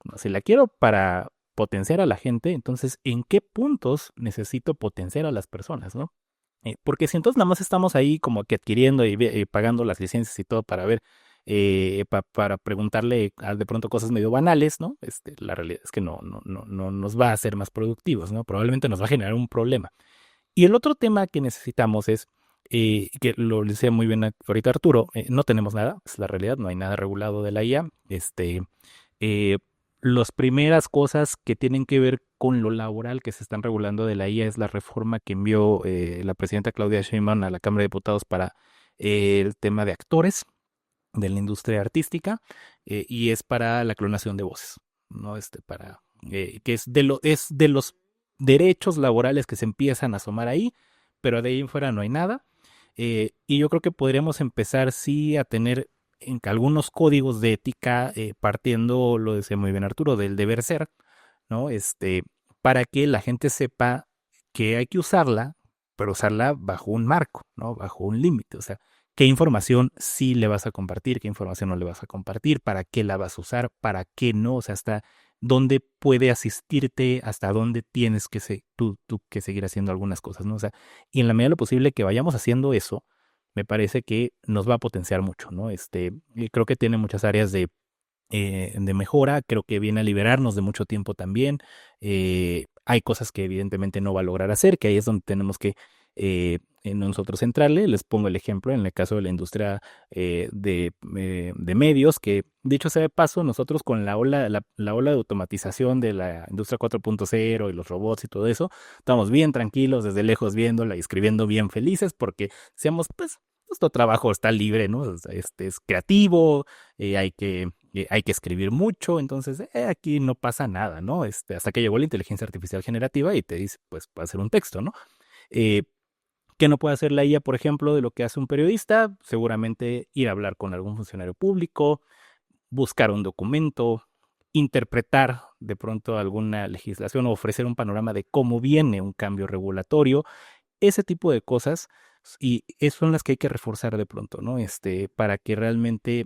No, si la quiero para potenciar a la gente, entonces ¿en qué puntos necesito potenciar a las personas, ¿no? Porque si entonces nada más estamos ahí como que adquiriendo y pagando las licencias y todo para ver, para preguntarle de pronto cosas medio banales, ¿no? La realidad es que no nos va a hacer más productivos, ¿no? Probablemente nos va a generar un problema. Y el otro tema que necesitamos es, que lo decía muy bien ahorita Arturo, no tenemos nada, es la realidad, no hay nada regulado de la IA. Las primeras cosas que tienen que ver con lo laboral que se están regulando de la IA es la reforma que envió la presidenta Claudia Sheinbaum a la Cámara de Diputados para el tema de actores de la industria artística y es para la clonación de voces, ¿no? Que es de los derechos laborales que se empiezan a asomar ahí, pero de ahí en fuera no hay nada. Y yo creo que podríamos empezar sí a tener en algunos códigos de ética, partiendo, lo decía muy bien Arturo, del deber ser, ¿no? Para que la gente sepa que hay que usarla, pero usarla bajo un marco, ¿no? Bajo un límite, o sea, qué información sí le vas a compartir, qué información no le vas a compartir, para qué la vas a usar, para qué no, o sea, hasta dónde puede asistirte, hasta dónde tienes que tú que seguir haciendo algunas cosas, ¿no? O sea, y en la medida de lo posible que vayamos haciendo eso, me parece que nos va a potenciar mucho, ¿no? Y creo que tiene muchas áreas de mejora, creo que viene a liberarnos de mucho tiempo también. Hay cosas que evidentemente no va a lograr hacer, que ahí es donde tenemos que nosotros entrarle. Les pongo el ejemplo en el caso de la industria de medios, que dicho sea de paso, nosotros con la ola de automatización de la industria 4.0 y los robots y todo eso, estamos bien tranquilos desde lejos viéndola y escribiendo bien felices porque decíamos, pues, nuestro trabajo está libre, ¿no? Es creativo, hay que escribir mucho, entonces aquí no pasa nada, ¿no? Hasta que llegó la inteligencia artificial generativa y te dice, pues, puede hacer un texto, ¿no? ¿Qué no puede hacer la IA, por ejemplo, de lo que hace un periodista? Seguramente ir a hablar con algún funcionario público, buscar un documento, interpretar de pronto alguna legislación o ofrecer un panorama de cómo viene un cambio regulatorio, ese tipo de cosas. Y esas son las que hay que reforzar de pronto, ¿no? Para que realmente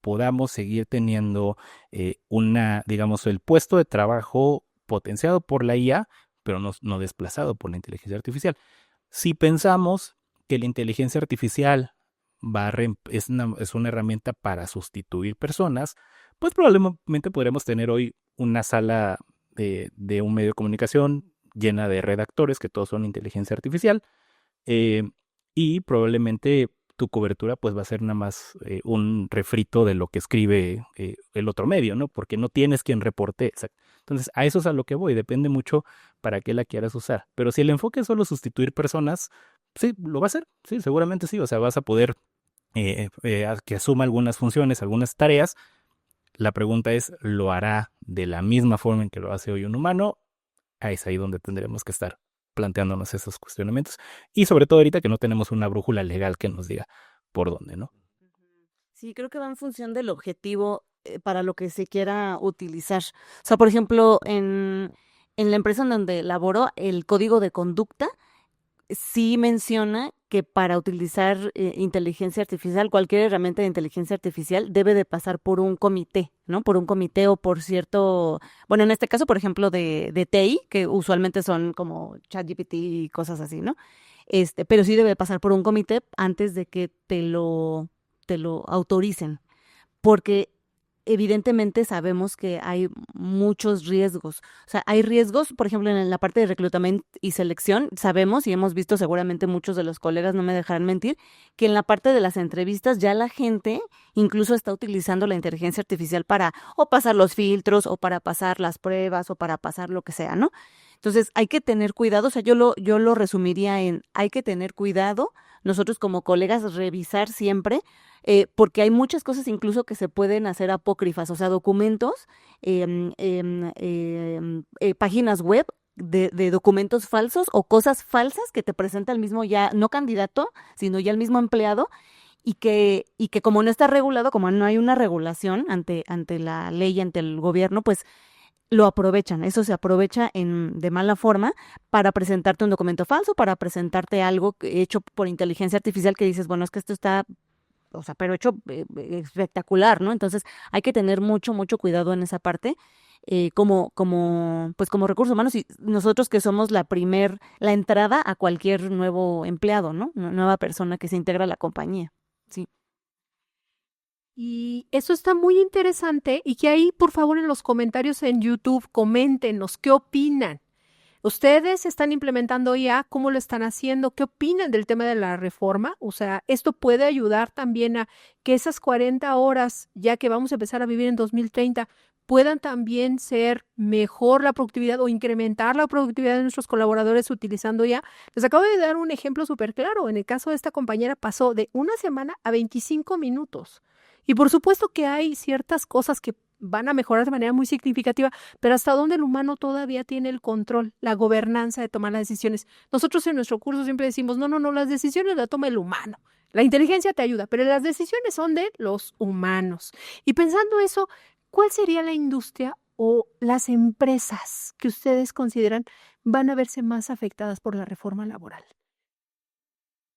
podamos seguir teniendo digamos, el puesto de trabajo potenciado por la IA, pero no desplazado por la inteligencia artificial. Si pensamos que la inteligencia artificial es una herramienta para sustituir personas, pues probablemente podremos tener hoy una sala de un medio de comunicación llena de redactores que todos son inteligencia artificial, y probablemente tu cobertura pues va a ser nada más un refrito de lo que escribe el otro medio, ¿no? Porque no tienes quien reporte. Entonces, a eso es a lo que voy, depende mucho para qué la quieras usar. Pero si el enfoque es solo sustituir personas, sí, lo va a hacer, sí, seguramente sí. O sea, vas a poder que asuma algunas funciones, algunas tareas. La pregunta es, ¿lo hará de la misma forma en que lo hace hoy un humano? Es ahí donde tendremos que estar planteándonos esos cuestionamientos. Y sobre todo ahorita que no tenemos una brújula legal que nos diga por dónde, ¿no? Sí, creo que va en función del objetivo para lo que se quiera utilizar. O sea, por ejemplo, en la empresa en donde laboro, el código de conducta sí menciona que para utilizar inteligencia artificial, cualquier herramienta de inteligencia artificial debe de pasar por un comité, ¿no? Por un comité o por cierto, bueno, en este caso, por ejemplo, de TI, que usualmente son como ChatGPT y cosas así, ¿no? Pero sí debe pasar por un comité antes de que te lo autoricen, porque evidentemente sabemos que hay muchos riesgos. O sea, hay riesgos, por ejemplo, en la parte de reclutamiento y selección, sabemos y hemos visto seguramente muchos de los colegas, no me dejarán mentir, que en la parte de las entrevistas ya la gente incluso está utilizando la inteligencia artificial para o pasar los filtros o para pasar las pruebas o para pasar lo que sea, ¿no? Entonces, hay que tener cuidado, o sea, yo lo resumiría en hay que tener cuidado, nosotros como colegas revisar siempre porque hay muchas cosas incluso que se pueden hacer apócrifas, o sea, documentos, páginas web de documentos falsos o cosas falsas que te presenta el mismo ya, no candidato, sino ya el mismo empleado, y que como no está regulado, como no hay una regulación ante la ley, ante el gobierno, pues lo aprovechan, eso se aprovecha de mala forma para presentarte un documento falso, para presentarte algo hecho por inteligencia artificial que dices, bueno, es que esto está, o sea, pero hecho espectacular, ¿no? Entonces hay que tener mucho, mucho cuidado en esa parte, pues como recursos humanos y nosotros que somos la entrada a cualquier nuevo empleado, ¿no? Nueva persona que se integra a la compañía, sí. Y eso está muy interesante y que ahí, por favor, en los comentarios en YouTube, coméntenos qué opinan. ¿Ustedes están implementando IA? ¿Cómo lo están haciendo? ¿Qué opinan del tema de la reforma? O sea, esto puede ayudar también a que esas 40 horas, ya que vamos a empezar a vivir en 2030, puedan también ser mejor la productividad o incrementar la productividad de nuestros colaboradores utilizando IA. Les acabo de dar un ejemplo súper claro. En el caso de esta compañera pasó de una semana a 25 minutos. Y por supuesto que hay ciertas cosas que van a mejorar de manera muy significativa, pero hasta dónde el humano todavía tiene el control, la gobernanza de tomar las decisiones. Nosotros en nuestro curso siempre decimos, no, las decisiones las toma el humano. La inteligencia te ayuda, pero las decisiones son de los humanos. Y pensando eso, ¿cuál sería la industria o las empresas que ustedes consideran van a verse más afectadas por la reforma laboral?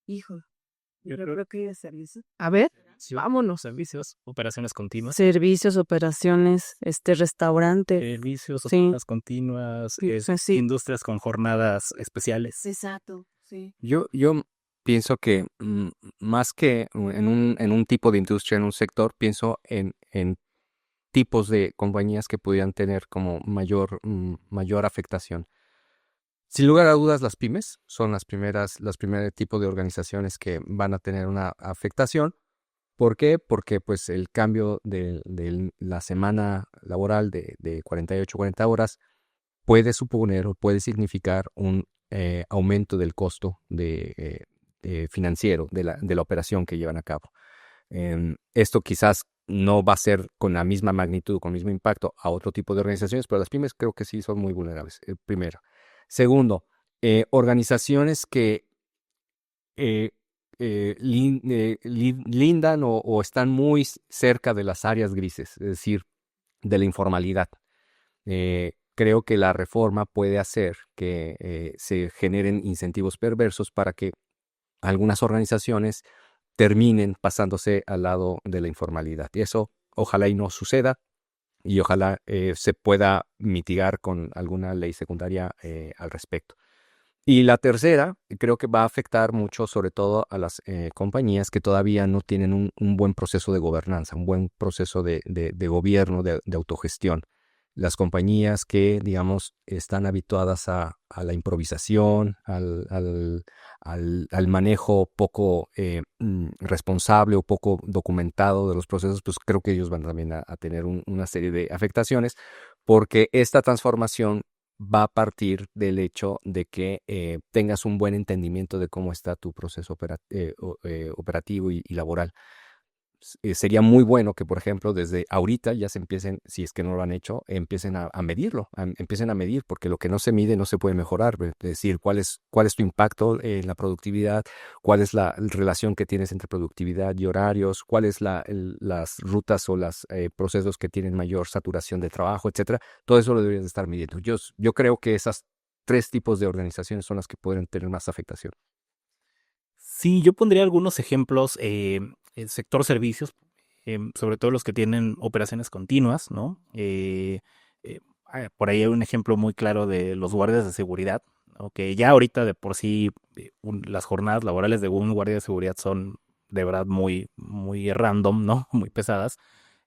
Hijo, Yo yo creo creo que servicios. A ver, Sí, vámonos. servicios, operaciones continuas. Servicios, operaciones, restaurantes. Servicios, Sí. operaciones continuas, Sí, o sea, sí. industrias con jornadas especiales. Exacto, sí. Yo pienso que más que en un tipo de industria, en un sector, pienso en tipos de compañías que pudieran tener como mayor afectación. Sin lugar a dudas, las pymes son las primeros tipos de organizaciones que van a tener una afectación. ¿Por qué? Porque pues el cambio de la semana laboral de 48, 40 horas puede suponer o puede significar un aumento del costo financiero de la operación que llevan a cabo. Esto quizás no va a ser con la misma magnitud, con el mismo impacto a otro tipo de organizaciones, pero las pymes creo que sí son muy vulnerables, primero. Segundo, organizaciones que lindan o están muy cerca de las áreas grises, es decir, de la informalidad. Creo que la reforma puede hacer que se generen incentivos perversos para que algunas organizaciones terminen pasándose al lado de la informalidad. Y eso ojalá y no suceda y ojalá se pueda mitigar con alguna ley secundaria al respecto. Y la tercera, creo que va a afectar mucho sobre todo a las compañías que todavía no tienen un buen proceso de gobernanza, un buen proceso de gobierno, de autogestión. Las compañías que, digamos, están habituadas a la improvisación, al manejo poco responsable o poco documentado de los procesos, pues creo que ellos van también a tener una serie de afectaciones, porque esta transformación va a partir del hecho de que tengas un buen entendimiento de cómo está tu proceso operativo y laboral. sería muy bueno que, por ejemplo, desde ahorita ya se empiecen, si es que no lo han hecho, empiecen a medirlo, empiecen a medir, porque lo que no se mide no se puede mejorar. Es decir, cuál es tu impacto en la productividad, cuál es la relación que tienes entre productividad y horarios, cuáles las rutas o los procesos que tienen mayor saturación de trabajo, etcétera. Todo eso lo deberías de estar midiendo. Yo creo que esas 3 tipos de organizaciones son las que pueden tener más afectación. Sí, yo pondría algunos ejemplos. El sector servicios, sobre todo los que tienen operaciones continuas, ¿no? Por ahí hay un ejemplo muy claro de los guardias de seguridad, ¿no? Que ya ahorita de por sí las jornadas laborales de un guardia de seguridad son de verdad muy, muy random, ¿no? Muy pesadas.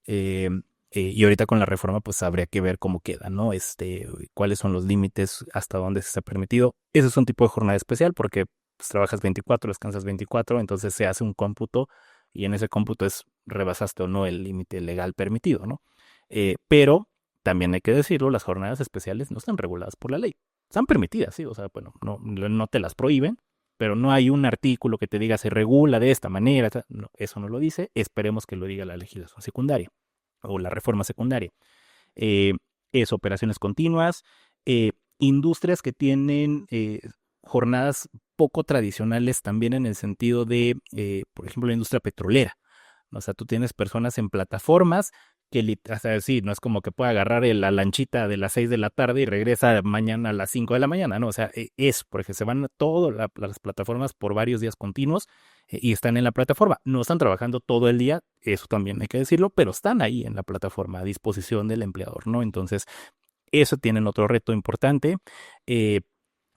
Eh, y ahorita con la reforma pues habría que ver cómo queda, ¿no? Cuáles son los límites, hasta dónde se ha permitido. Ese es un tipo de jornada especial porque pues, trabajas 24, descansas 24, entonces se hace un cómputo y en ese cómputo rebasaste o no el límite legal permitido, ¿no? Pero también hay que decirlo, las jornadas especiales no están reguladas por la ley. Están permitidas, sí, o sea, bueno, no te las prohíben, pero no hay un artículo que te diga se regula de esta manera. No, eso no lo dice. Esperemos que lo diga la legislación secundaria o la reforma secundaria. Eh, es operaciones continuas, industrias que tienen jornadas poco tradicionales también en el sentido de, por ejemplo, la industria petrolera. O sea, tú tienes personas en plataformas que, o sea, sí, no es como que pueda agarrar la lanchita de las 6 de la tarde y regresa mañana a las 5 de la mañana, ¿no? O sea, porque se van a todas las plataformas por varios días continuos y están en la plataforma. No están trabajando todo el día, eso también hay que decirlo, pero están ahí en la plataforma a disposición del empleador, ¿no? Entonces, eso tienen otro reto importante. Eh,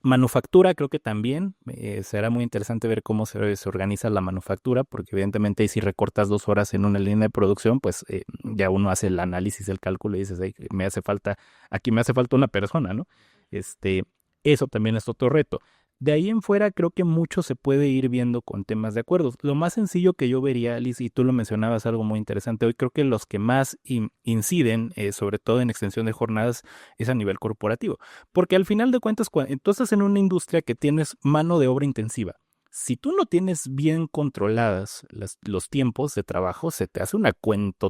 Manufactura, creo que también será muy interesante ver cómo se organiza la manufactura, porque evidentemente si recortas 2 horas en una línea de producción, pues ya uno hace el análisis, el cálculo y dices, aquí me hace falta una persona, ¿no? Eso también es otro reto. De ahí en fuera creo que mucho se puede ir viendo con temas de acuerdos. Lo más sencillo que yo vería, Alice, y tú lo mencionabas algo muy interesante hoy, creo que los que más inciden, sobre todo en extensión de jornadas, es a nivel corporativo. Porque al final de cuentas, cuando tú estás en una industria que tienes mano de obra intensiva, si tú no tienes bien controladas los tiempos de trabajo, se te hace una cuenta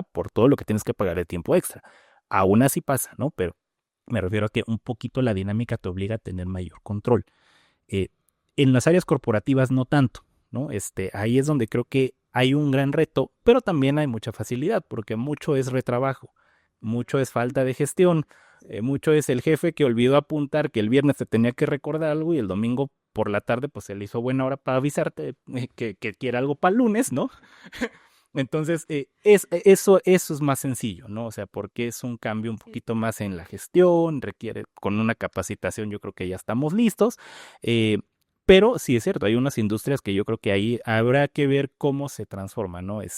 por todo lo que tienes que pagar de tiempo extra. Aún así pasa, ¿no? Pero me refiero a que un poquito la dinámica te obliga a tener mayor control. Eh, en las áreas corporativas no tanto, ¿no? Ahí es donde creo que hay un gran reto, pero también hay mucha facilidad, porque mucho es retrabajo, mucho es falta de gestión, mucho es el jefe que olvidó apuntar que el viernes te tenía que recordar algo y el domingo por la tarde pues se le hizo buena hora para avisarte que quiere algo para el lunes, ¿no? Entonces, eso es más sencillo, ¿no? O sea, porque es un cambio un poquito más en la gestión, requiere con una capacitación, yo creo que ya estamos listos. eh, pero sí es cierto, hay unas industrias que yo creo que ahí habrá que ver cómo se transforman, ¿no? Y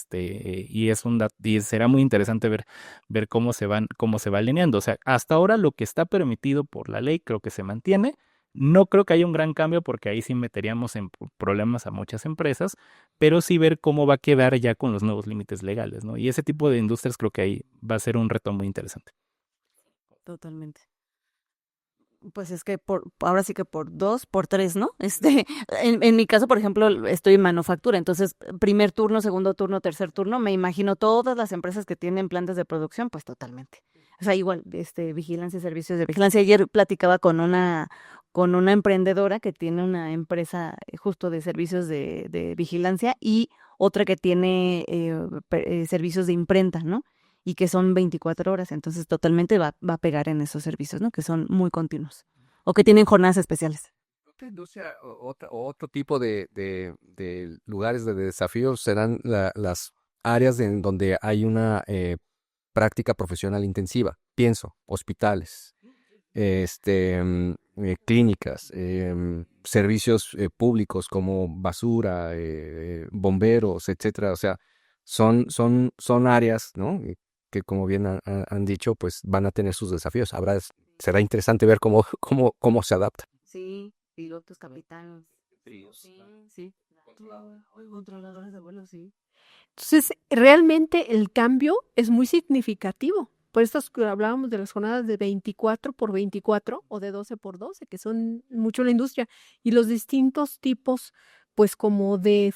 será muy interesante ver cómo se va alineando. O sea, hasta ahora lo que está permitido por la ley creo que se mantiene. No creo que haya un gran cambio porque ahí sí meteríamos en problemas a muchas empresas, pero sí ver cómo va a quedar ya con los nuevos límites legales, ¿no? Y ese tipo de industrias creo que ahí va a ser un reto muy interesante. Totalmente. Pues es que ahora sí que por 2, por 3, ¿no? En mi caso, por ejemplo, estoy en manufactura, entonces primer turno, segundo turno, tercer turno, me imagino todas las empresas que tienen plantas de producción, pues totalmente. O sea, igual, vigilancia y servicios de vigilancia. Ayer platicaba con una emprendedora que tiene una empresa justo de servicios de vigilancia y otra que tiene servicios de imprenta, ¿no? Y que son 24 horas, entonces totalmente va a pegar en esos servicios, ¿no? Que son muy continuos o que tienen jornadas especiales. Otra industria, otro tipo de lugares de desafíos serán las áreas en donde hay una práctica profesional intensiva. Pienso, hospitales, clínicas, servicios públicos como basura, bomberos, etcétera. O sea, son áreas, ¿no? Que como bien han dicho, pues van a tener sus desafíos. Será interesante ver cómo se adapta. Sí, pilotos, capitanes. Sí. Controladores de vuelo, sí. Entonces, realmente el cambio es muy significativo. Por esto hablábamos de las jornadas de 24 por 24 o de 12 por 12, que son mucho en la industria, y los distintos tipos, pues como de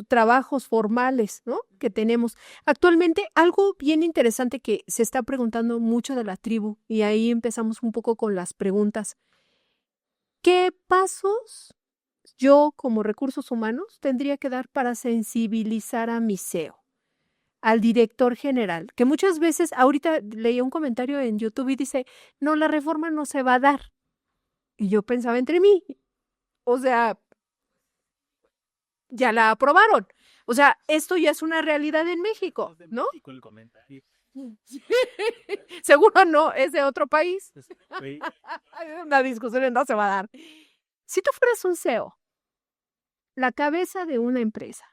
trabajos formales, ¿no? Que tenemos. Actualmente, algo bien interesante que se está preguntando mucho de la tribu, y ahí empezamos un poco con las preguntas. ¿Qué pasos yo como recursos humanos tendría que dar para sensibilizar a mi CEO, al director general? Que muchas veces, ahorita leía un comentario en YouTube y dice, no, la reforma no se va a dar. Y yo pensaba entre mí, o sea, ya la aprobaron. O sea, esto ya es una realidad en México, ¿no? El comentario. Seguro no, es de otro país. Güey, Una discusión no se va a dar. Si tú fueras un CEO, la cabeza de una empresa,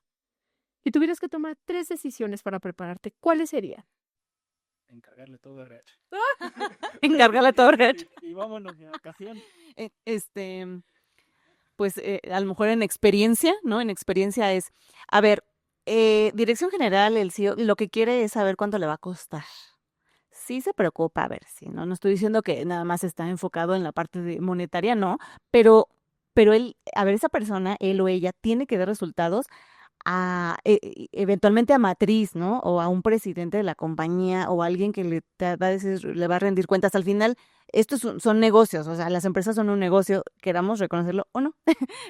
y tuvieras que tomar 3 decisiones para prepararte, ¿cuáles serían? encargarle todo a RH. Encargarle todo, Rech. Y vámonos de vacaciones. Pues a lo mejor en experiencia, ¿no? En experiencia es, a ver, dirección general, el CEO, lo que quiere es saber cuánto le va a costar. Sí se preocupa, a ver, sí, no estoy diciendo que nada más está enfocado en la parte monetaria, no, pero él, a ver, esa persona, él o ella, tiene que dar resultados eventualmente a matriz, ¿no? O a un presidente de la compañía o a alguien que va a decir, le va a rendir cuentas. Al final, estos son negocios, o sea, las empresas son un negocio, queramos reconocerlo o no,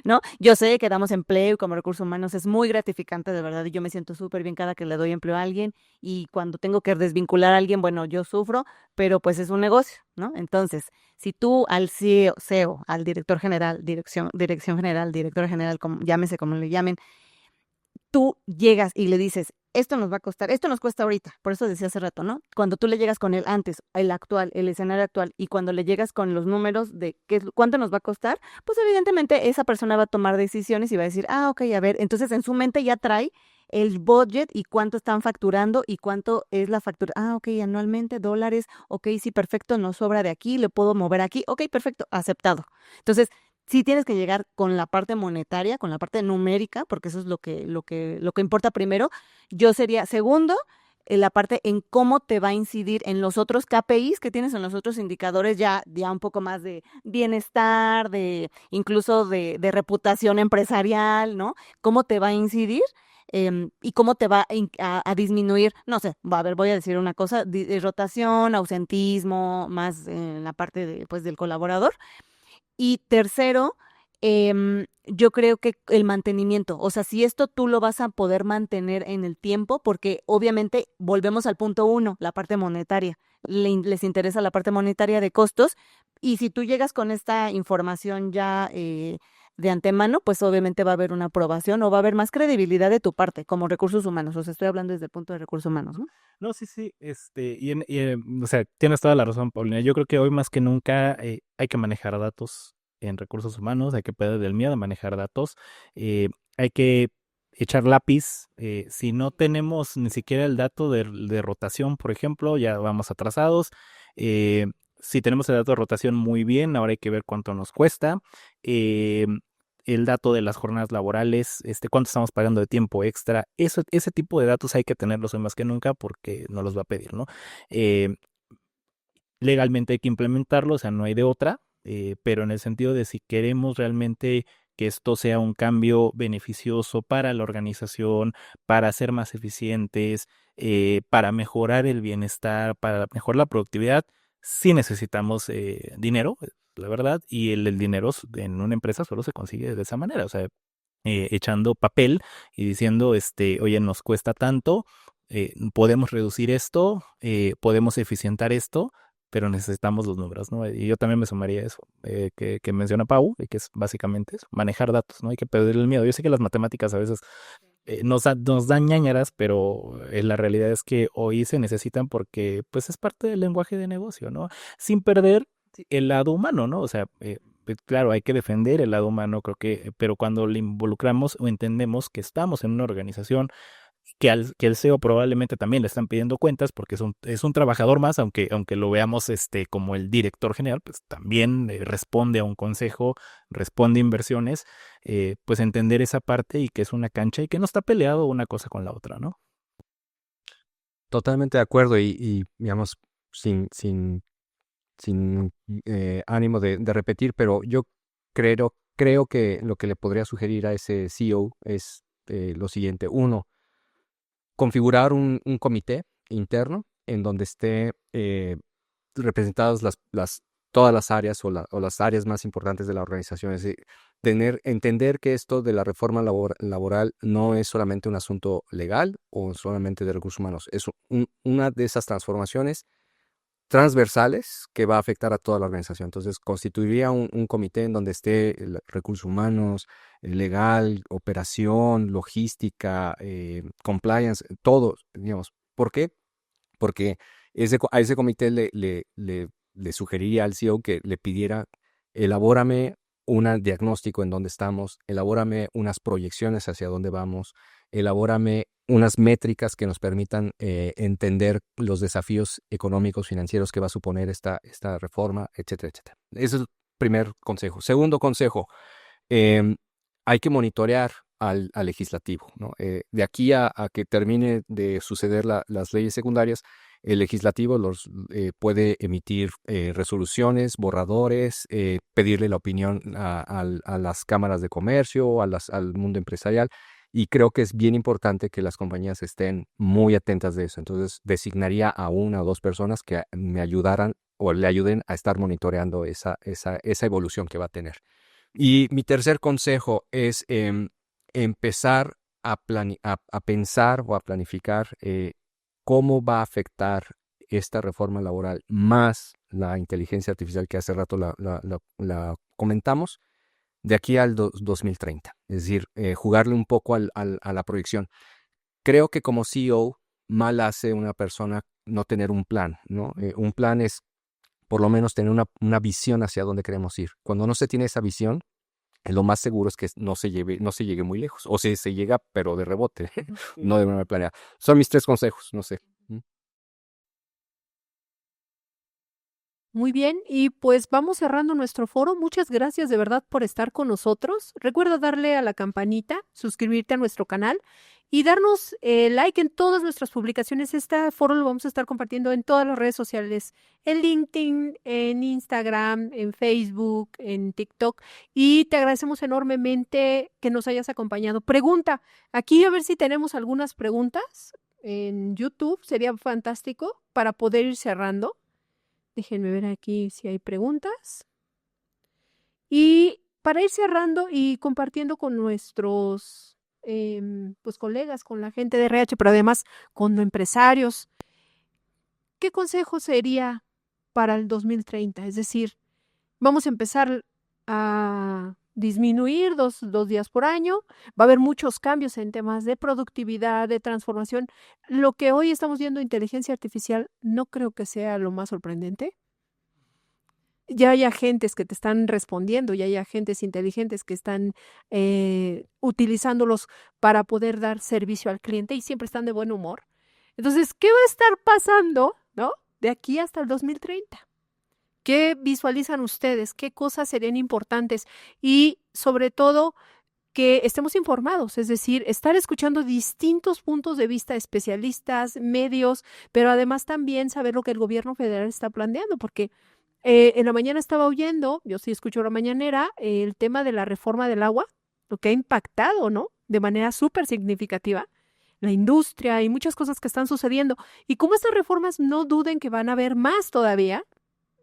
¿no? Yo sé que damos empleo y como recursos humanos es muy gratificante, de verdad, y yo me siento súper bien cada que le doy empleo a alguien y cuando tengo que desvincular a alguien, bueno, yo sufro, pero pues es un negocio, ¿no? Entonces, si tú al CEO, al director general, dirección general, director general, llámese como le llamen, tú llegas y le dices, esto nos va a costar, esto nos cuesta ahorita, por eso decía hace rato, ¿no? Cuando tú le llegas con el antes, el actual, el escenario actual, y cuando le llegas con los números de cuánto nos va a costar, pues evidentemente esa persona va a tomar decisiones y va a decir, ok, a ver, entonces en su mente ya trae el budget y cuánto están facturando y cuánto es la factura. Ok, anualmente, dólares, ok, sí, perfecto, nos sobra de aquí, le puedo mover aquí, ok, perfecto, aceptado. Entonces, sí tienes que llegar con la parte monetaria, con la parte numérica, porque eso es lo que importa primero. Yo sería segundo, la parte en cómo te va a incidir en los otros KPIs que tienes, en los otros indicadores ya un poco más de bienestar, incluso de reputación empresarial, ¿no? ¿Cómo te va a incidir? Y cómo te va a disminuir, no sé, voy a decir una cosa, rotación, ausentismo, más en la parte pues, del colaborador. Y tercero, yo creo que el mantenimiento, o sea, si esto tú lo vas a poder mantener en el tiempo, porque obviamente volvemos al punto 1, la parte monetaria, les interesa la parte monetaria de costos, y si tú llegas con esta información ya de antemano, pues obviamente va a haber una aprobación o va a haber más credibilidad de tu parte como recursos humanos, o sea, estoy hablando desde el punto de recursos humanos, ¿no? No, sí, sí, o sea, tienes toda la razón, Paulina. Yo creo que hoy más que nunca hay que manejar datos en recursos humanos, hay que perder del miedo a manejar datos, hay que echar lápiz. Si no tenemos ni siquiera el dato de rotación, por ejemplo, ya vamos atrasados. Si tenemos el dato de rotación, muy bien, ahora hay que ver cuánto nos cuesta. Eh, el dato de las jornadas laborales, cuánto estamos pagando de tiempo extra, ese tipo de datos hay que tenerlos hoy más que nunca porque nos los va a pedir, ¿no? Eh, legalmente hay que implementarlo, o sea, no hay de otra, pero en el sentido de si queremos realmente que esto sea un cambio beneficioso para la organización, para ser más eficientes, para mejorar el bienestar, para mejorar la productividad, sí necesitamos dinero, la verdad, y el dinero en una empresa solo se consigue de esa manera, o sea, echando papel y diciendo, oye, nos cuesta tanto, podemos reducir esto, podemos eficientar esto, pero necesitamos los números, ¿no? Y yo también me sumaría a eso, que menciona Pau, y que es básicamente eso, manejar datos, ¿no? Hay que perder el miedo. Yo sé que las matemáticas a veces nos dan ñañaras, pero la realidad es que hoy se necesitan porque, pues, es parte del lenguaje de negocio, ¿no? Sin perder el lado humano, ¿no? O sea, claro, hay que defender el lado humano, creo que, pero cuando le involucramos o entendemos que estamos en una organización que el CEO probablemente también le están pidiendo cuentas porque es un trabajador más, aunque lo veamos como el director general, pues también responde a un consejo, responde a inversiones, pues entender esa parte y que es una cancha y que no está peleado una cosa con la otra, ¿no? Totalmente de acuerdo y digamos, sin ánimo de repetir, pero yo creo que lo que le podría sugerir a ese CEO es lo siguiente. Uno, configurar un comité interno en donde esté representadas todas las áreas o las áreas más importantes de la organización. Es decir, entender que esto de la reforma laboral no es solamente un asunto legal o solamente de recursos humanos, es una de esas transformaciones transversales que va a afectar a toda la organización. Entonces, constituiría un comité en donde esté recursos humanos, legal, operación, logística, compliance, todo, digamos. ¿Por qué? Porque a ese comité le sugeriría al CEO que le pidiera, elabórame un diagnóstico en dónde estamos, elabórame unas proyecciones hacia dónde vamos, elabórame unas métricas que nos permitan entender los desafíos económicos, financieros que va a suponer esta reforma, etcétera, etcétera. Ese es el primer consejo. Segundo consejo, hay que monitorear al legislativo, ¿no? De aquí a que termine de suceder las leyes secundarias, el legislativo puede emitir resoluciones, borradores, pedirle la opinión a las cámaras de comercio, al mundo empresarial, y creo que es bien importante que las compañías estén muy atentas de eso. Entonces, designaría a 1 o 2 personas que me ayudaran o le ayuden a estar monitoreando esa evolución que va a tener. Y mi tercer consejo es empezar a pensar o a planificar cómo va a afectar esta reforma laboral más la inteligencia artificial que hace rato la comentamos, de aquí al 2030. Es decir, jugarle un poco a la proyección. Creo que como CEO mal hace una persona no tener un plan, ¿no? Un plan es por lo menos tener una visión hacia dónde queremos ir. Cuando no se tiene esa visión, lo más seguro es que no se llegue muy lejos. O se llega, pero de rebote, no de manera planeada. Son mis 3 consejos, no sé. Muy bien, y pues vamos cerrando nuestro foro. Muchas gracias de verdad por estar con nosotros. Recuerda darle a la campanita, suscribirte a nuestro canal y darnos like en todas nuestras publicaciones. Este foro lo vamos a estar compartiendo en todas las redes sociales, en LinkedIn, en Instagram, en Facebook, en TikTok. Y te agradecemos enormemente que nos hayas acompañado. Pregunta, aquí a ver si tenemos algunas preguntas en YouTube. Sería fantástico para poder ir cerrando. Déjenme ver aquí si hay preguntas. Y para ir cerrando y compartiendo con nuestros pues colegas, con la gente de RH, pero además con empresarios, ¿qué consejo sería para el 2030? Es decir, vamos a empezar a disminuir dos días por año, va a haber muchos cambios en temas de productividad, de transformación. Lo que hoy estamos viendo, inteligencia artificial, no creo que sea lo más sorprendente. Ya hay agentes que te están respondiendo, ya hay agentes inteligentes que están utilizándolos para poder dar servicio al cliente y siempre están de buen humor. Entonces, ¿qué va a estar pasando, ¿no? De aquí hasta el 2030? ¿Qué visualizan ustedes? ¿Qué cosas serían importantes? Y sobre todo, que estemos informados, es decir, estar escuchando distintos puntos de vista, especialistas, medios, pero además también saber lo que el gobierno federal está planteando, porque en la mañana estaba oyendo, yo sí escucho la mañanera, el tema de la reforma del agua, lo que ha impactado, ¿no? De manera súper significativa la industria y muchas cosas que están sucediendo. Y como estas reformas no duden que van a haber más todavía,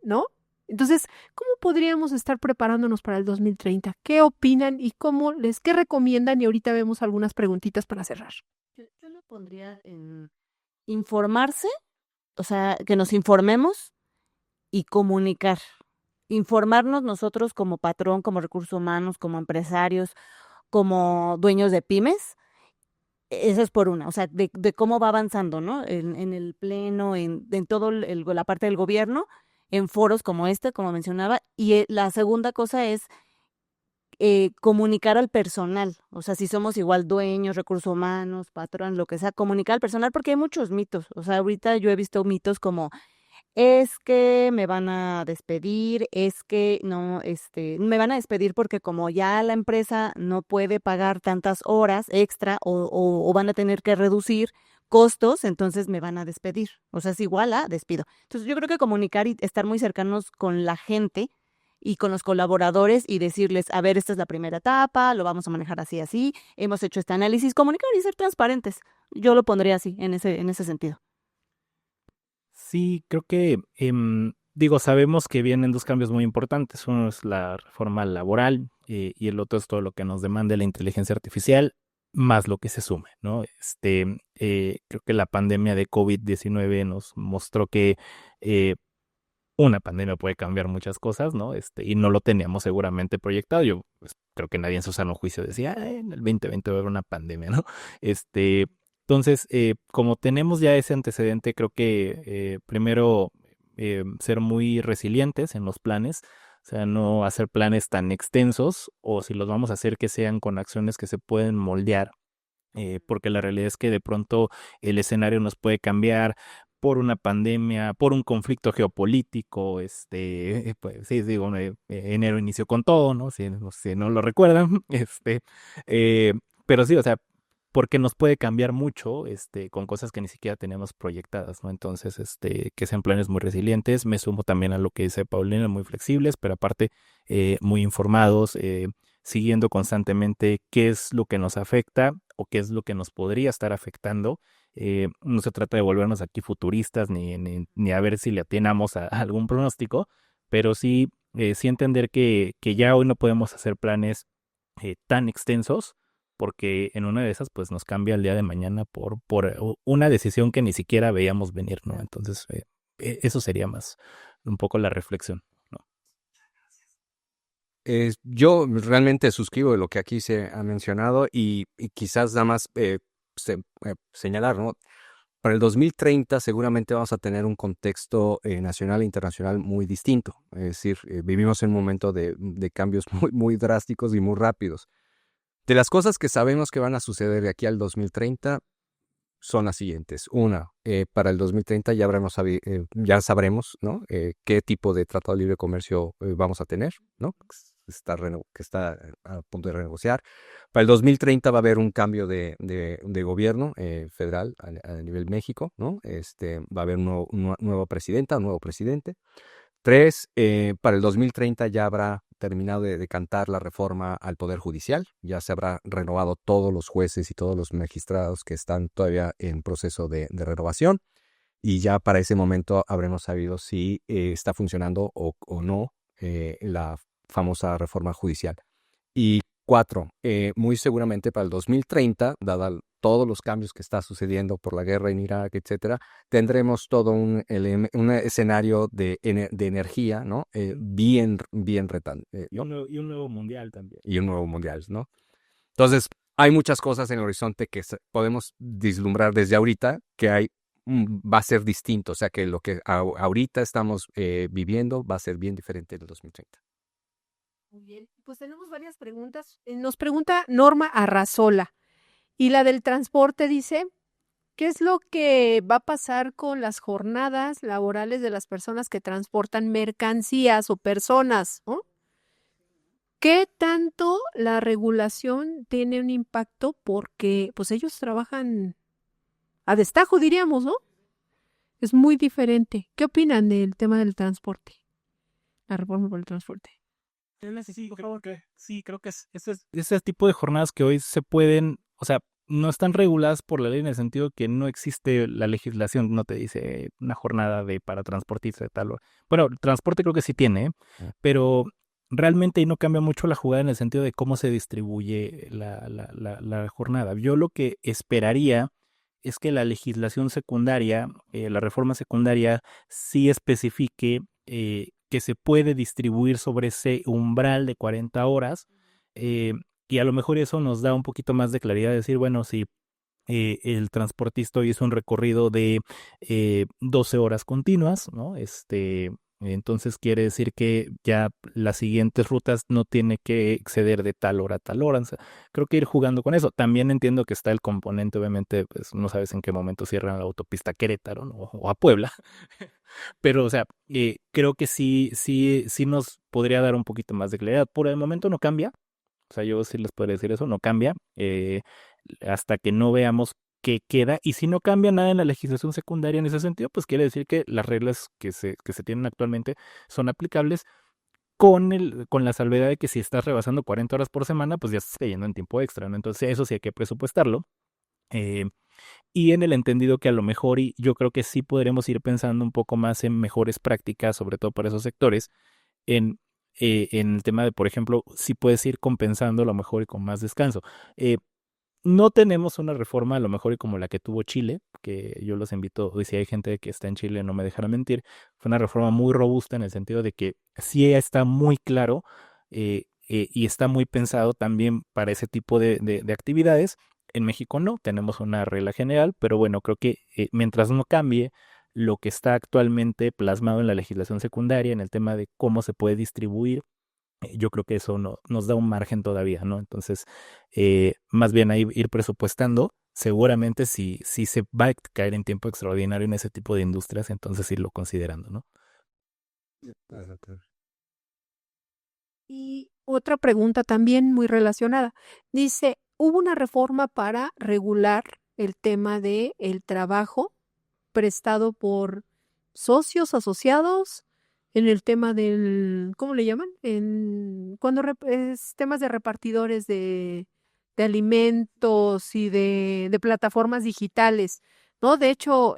¿no? Entonces, ¿cómo podríamos estar preparándonos para el 2030? ¿Qué opinan y qué recomiendan? Y ahorita vemos algunas preguntitas para cerrar. Yo lo pondría en informarse, o sea, que nos informemos y comunicar. Informarnos nosotros como patrón, como recursos humanos, como empresarios, como dueños de pymes. Eso es por una, o sea, de cómo va avanzando, ¿no? En el pleno, en todo la parte del gobierno, en foros como este, como mencionaba. Y la segunda cosa es comunicar al personal. O sea, si somos igual dueños, recursos humanos, patrón, lo que sea, comunicar al personal porque hay muchos mitos. O sea, ahorita yo he visto mitos como es que me van a despedir, es que no, me van a despedir porque como ya la empresa no puede pagar tantas horas extra o van a tener que reducir costos, entonces me van a despedir. O sea, es igual a despido. Entonces yo creo que comunicar y estar muy cercanos con la gente y con los colaboradores y decirles, a ver, esta es la primera etapa, lo vamos a manejar así, así, hemos hecho este análisis, comunicar y ser transparentes. Yo lo pondría así, en ese sentido. Sí, creo que, digo, sabemos que vienen dos cambios muy importantes. Uno es la reforma laboral y el otro es todo lo que nos demanda la inteligencia artificial, más lo que se sume, ¿no? Creo que la pandemia de COVID-19 nos mostró que una pandemia puede cambiar muchas cosas, ¿no? Y no lo teníamos seguramente proyectado. Yo pues, creo que nadie en su sano juicio decía, en el 2020 va a haber una pandemia, ¿no? Entonces, como tenemos ya ese antecedente, creo que primero ser muy resilientes en los planes, o sea, no hacer planes tan extensos, o si los vamos a hacer que sean con acciones que se pueden moldear, porque la realidad es que de pronto el escenario nos puede cambiar por una pandemia, por un conflicto geopolítico, pues sí, digo, enero inició con todo, ¿no? Si no lo recuerdan, eh, pero sí, o sea, porque nos puede cambiar mucho, con cosas que ni siquiera tenemos proyectadas, ¿no? Entonces, que sean planes muy resilientes. Me sumo también a lo que dice Paulina, muy flexibles, pero aparte muy informados, siguiendo constantemente qué es lo que nos afecta o qué es lo que nos podría estar afectando. No se trata de volvernos aquí futuristas ni a ver si le atinamos a algún pronóstico, pero sí, sí entender que ya hoy no podemos hacer planes tan extensos, porque en una de esas pues nos cambia el día de mañana por una decisión que ni siquiera veíamos venir, ¿no? Entonces, eso sería más un poco la reflexión, ¿no? Yo realmente suscribo de lo que aquí se ha mencionado y quizás nada más señalar, ¿no? Para el 2030 seguramente vamos a tener un contexto nacional e internacional muy distinto. Es decir, vivimos en un momento de cambios muy, muy drásticos y muy rápidos. De las cosas que sabemos que van a suceder de aquí al 2030 son las siguientes. Una, para el 2030 ya sabremos, ¿no? Qué tipo de tratado de libre comercio vamos a tener, ¿no? Que está a punto de renegociar. Para el 2030 va a haber un cambio de gobierno federal a nivel México, ¿no? Va a haber una nueva presidenta, un nuevo presidente. 3, para el 2030 ya habrá terminado de decantar la reforma al Poder Judicial, ya se habrá renovado todos los jueces y todos los magistrados que están todavía en proceso de renovación, y ya para ese momento habremos sabido si está funcionando o no la famosa reforma judicial. Y 4, muy seguramente para el 2030, dada todos los cambios que está sucediendo por la guerra en Irak, etcétera, tendremos todo un escenario de energía, ¿no? Bien retante. Y un nuevo mundial también. Y un nuevo mundial, ¿no? Entonces, hay muchas cosas en el horizonte que podemos vislumbrar desde ahorita, que va a ser distinto. O sea, que lo que ahorita estamos viviendo va a ser bien diferente en el 2030. Muy bien, pues tenemos varias preguntas. Nos pregunta Norma Arrazola, y la del transporte dice, ¿qué es lo que va a pasar con las jornadas laborales de las personas que transportan mercancías o personas, ¿no? ¿Qué tanto la regulación tiene un impacto? Porque pues ellos trabajan a destajo, diríamos, ¿no? Es muy diferente. ¿Qué opinan del tema del transporte? La reforma por el transporte. Sí, creo que es ese tipo de jornadas que hoy se pueden, o sea, no están reguladas por la ley en el sentido que no existe la legislación, no te dice una jornada para transportistas de tal hora. Bueno, el transporte creo que sí tiene, pero realmente ahí no cambia mucho la jugada en el sentido de cómo se distribuye la jornada. Yo lo que esperaría es que la legislación secundaria, la reforma secundaria, sí especifique que se puede distribuir sobre ese umbral de 40 horas, y a lo mejor eso nos da un poquito más de claridad de decir, bueno, si el transportista hizo un recorrido de 12 horas continuas, ¿no? Entonces quiere decir que ya las siguientes rutas no tiene que exceder de tal hora a tal hora. O sea, creo que ir jugando con eso. También entiendo que está el componente, obviamente, pues no sabes en qué momento cierran la autopista a Querétaro, ¿no? O a Puebla. Pero, o sea, creo que sí nos podría dar un poquito más de claridad. Por el momento no cambia. O sea, yo sí les podría decir eso, no cambia. Hasta que no veamos qué queda. Y si no cambia nada en la legislación secundaria en ese sentido, pues quiere decir que las reglas que se tienen actualmente son aplicables. con la salvedad de que si estás rebasando 40 horas por semana, pues ya estás yendo en tiempo extra, ¿no? Entonces eso sí hay que presupuestarlo. Eh, y en el entendido que a lo mejor, y yo creo que sí podremos ir pensando un poco más en mejores prácticas, sobre todo para esos sectores, en, en el tema de, por ejemplo, si puedes ir compensando a lo mejor y con más descanso. No tenemos una reforma a lo mejor y como la que tuvo Chile, que yo los invito, y si hay gente que está en Chile no me dejará mentir, fue una reforma muy robusta en el sentido de que sí está muy claro y está muy pensado también para ese tipo de actividades. En México no, tenemos una regla general, pero bueno, creo que mientras no cambie lo que está actualmente plasmado en la legislación secundaria, en el tema de cómo se puede distribuir, yo creo que eso nos da un margen todavía, ¿no? Entonces, más bien ahí ir presupuestando, seguramente si se va a caer en tiempo extraordinario en ese tipo de industrias, entonces irlo considerando, ¿no? Y otra pregunta también muy relacionada. Dice, hubo una reforma para regular el tema de el trabajo prestado por socios asociados en el tema del, ¿cómo le llaman? Cuando es temas de repartidores de alimentos y de plataformas digitales, ¿no? De hecho,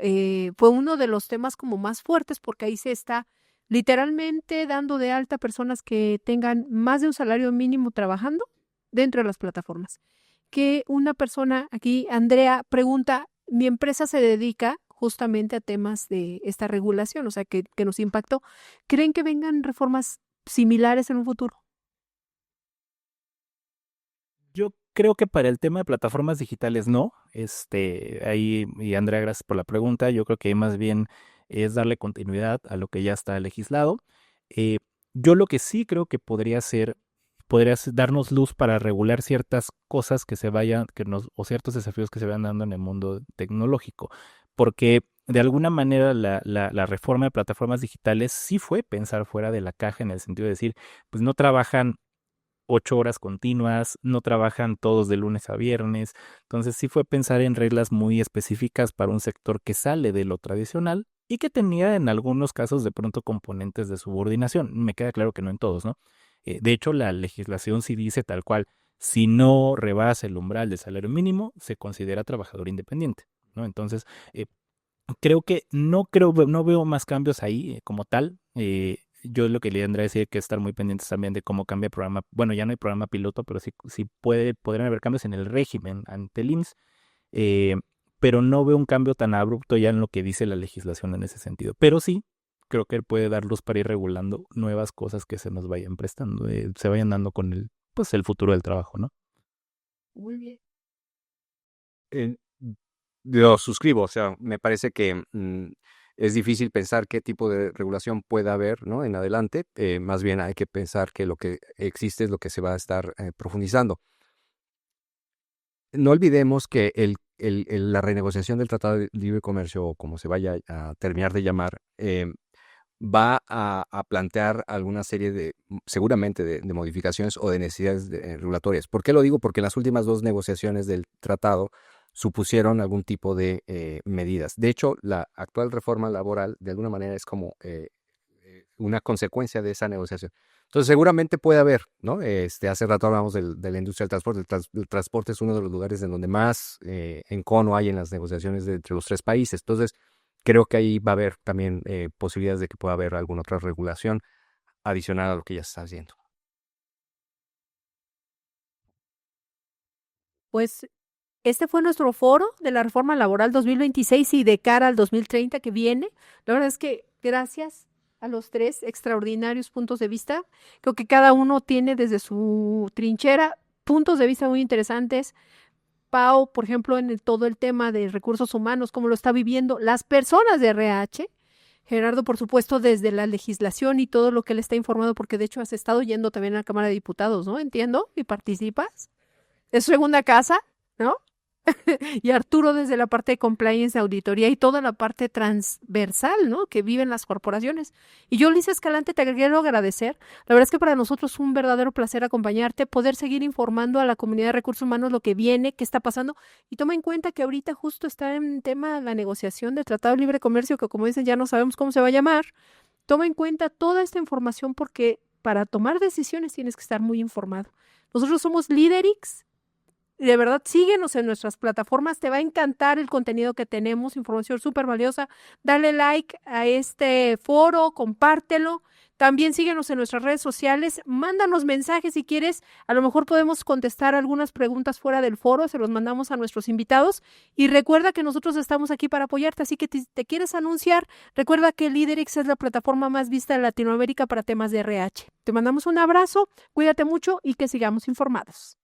fue uno de los temas como más fuertes porque ahí se está literalmente dando de alta personas que tengan más de un salario mínimo trabajando dentro de las plataformas. Que una persona aquí, Andrea, pregunta, mi empresa se dedica justamente a temas de esta regulación, o sea, que nos impactó. ¿Creen que vengan reformas similares en un futuro? Yo creo que para el tema de plataformas digitales no. Ahí, y Andrea, gracias por la pregunta. Yo creo que más bien es darle continuidad a lo que ya está legislado. Eh, yo lo que sí creo que podría darnos luz para regular ciertas cosas que se vayan, o ciertos desafíos que se vayan dando en el mundo tecnológico. Porque de alguna manera la reforma de plataformas digitales sí fue pensar fuera de la caja en el sentido de decir, pues no trabajan 8 horas continuas, no trabajan todos de lunes a viernes. Entonces sí fue pensar en reglas muy específicas para un sector que sale de lo tradicional y que tenía en algunos casos de pronto componentes de subordinación. Me queda claro que no en todos, ¿no? De hecho, la legislación sí dice tal cual, si no rebasa el umbral de salario mínimo, se considera trabajador independiente, ¿no? Entonces, no veo más cambios ahí como tal. Yo lo que le tendría que decir que estar muy pendientes también de cómo cambia el programa. Bueno, ya no hay programa piloto, pero sí podrían haber cambios en el régimen ante el IMSS, eh, pero no veo un cambio tan abrupto ya en lo que dice la legislación en ese sentido. Pero sí, creo que puede dar luz para ir regulando nuevas cosas que se nos vayan prestando, se vayan dando con el futuro del trabajo, ¿no? Muy bien. Lo suscribo, o sea, me parece que es difícil pensar qué tipo de regulación pueda haber, ¿no? En adelante, más bien hay que pensar que lo que existe es lo que se va a estar profundizando. No olvidemos que la renegociación del Tratado de Libre Comercio, o como se vaya a terminar de llamar, va a plantear alguna serie seguramente de modificaciones o de necesidades regulatorias. ¿Por qué lo digo? Porque en las últimas 2 negociaciones del tratado supusieron algún tipo de medidas. De hecho, la actual reforma laboral de alguna manera es como una consecuencia de esa negociación. Entonces, seguramente puede haber, ¿no? Hace rato hablamos de la industria del transporte. El transporte es uno de los lugares en donde más encono hay en las negociaciones entre los 3 países. Entonces, creo que ahí va a haber también posibilidades de que pueda haber alguna otra regulación adicional a lo que ya se está haciendo. Pues este fue nuestro foro de la reforma laboral 2026 y de cara al 2030 que viene. La verdad es que gracias a los 3 extraordinarios puntos de vista. Creo que cada uno tiene desde su trinchera puntos de vista muy interesantes. Pau, por ejemplo, todo el tema de recursos humanos, cómo lo está viviendo las personas de RH. Gerardo, por supuesto, desde la legislación y todo lo que él está informado, porque de hecho has estado yendo también a la Cámara de Diputados, ¿no? Entiendo, y participas. Es su segunda casa, ¿no? Y Arturo desde la parte de compliance, auditoría y toda la parte transversal, ¿no? Que viven las corporaciones. Y yo, Lisa Escalante, te quiero agradecer. La verdad es que para nosotros es un verdadero placer acompañarte, poder seguir informando a la comunidad de recursos humanos lo que viene, qué está pasando. Y toma en cuenta que ahorita justo está en tema la negociación del Tratado de Libre Comercio, que como dicen ya no sabemos cómo se va a llamar. Toma en cuenta toda esta información porque para tomar decisiones tienes que estar muy informado. Nosotros somos Liderix. De verdad, síguenos en nuestras plataformas. Te va a encantar el contenido que tenemos, información súper valiosa. Dale like a este foro, compártelo. También síguenos en nuestras redes sociales. Mándanos mensajes si quieres. A lo mejor podemos contestar algunas preguntas fuera del foro. Se los mandamos a nuestros invitados. Y recuerda que nosotros estamos aquí para apoyarte. Así que te quieres anunciar, recuerda que Liderix es la plataforma más vista en Latinoamérica para temas de RH. Te mandamos un abrazo, cuídate mucho y que sigamos informados.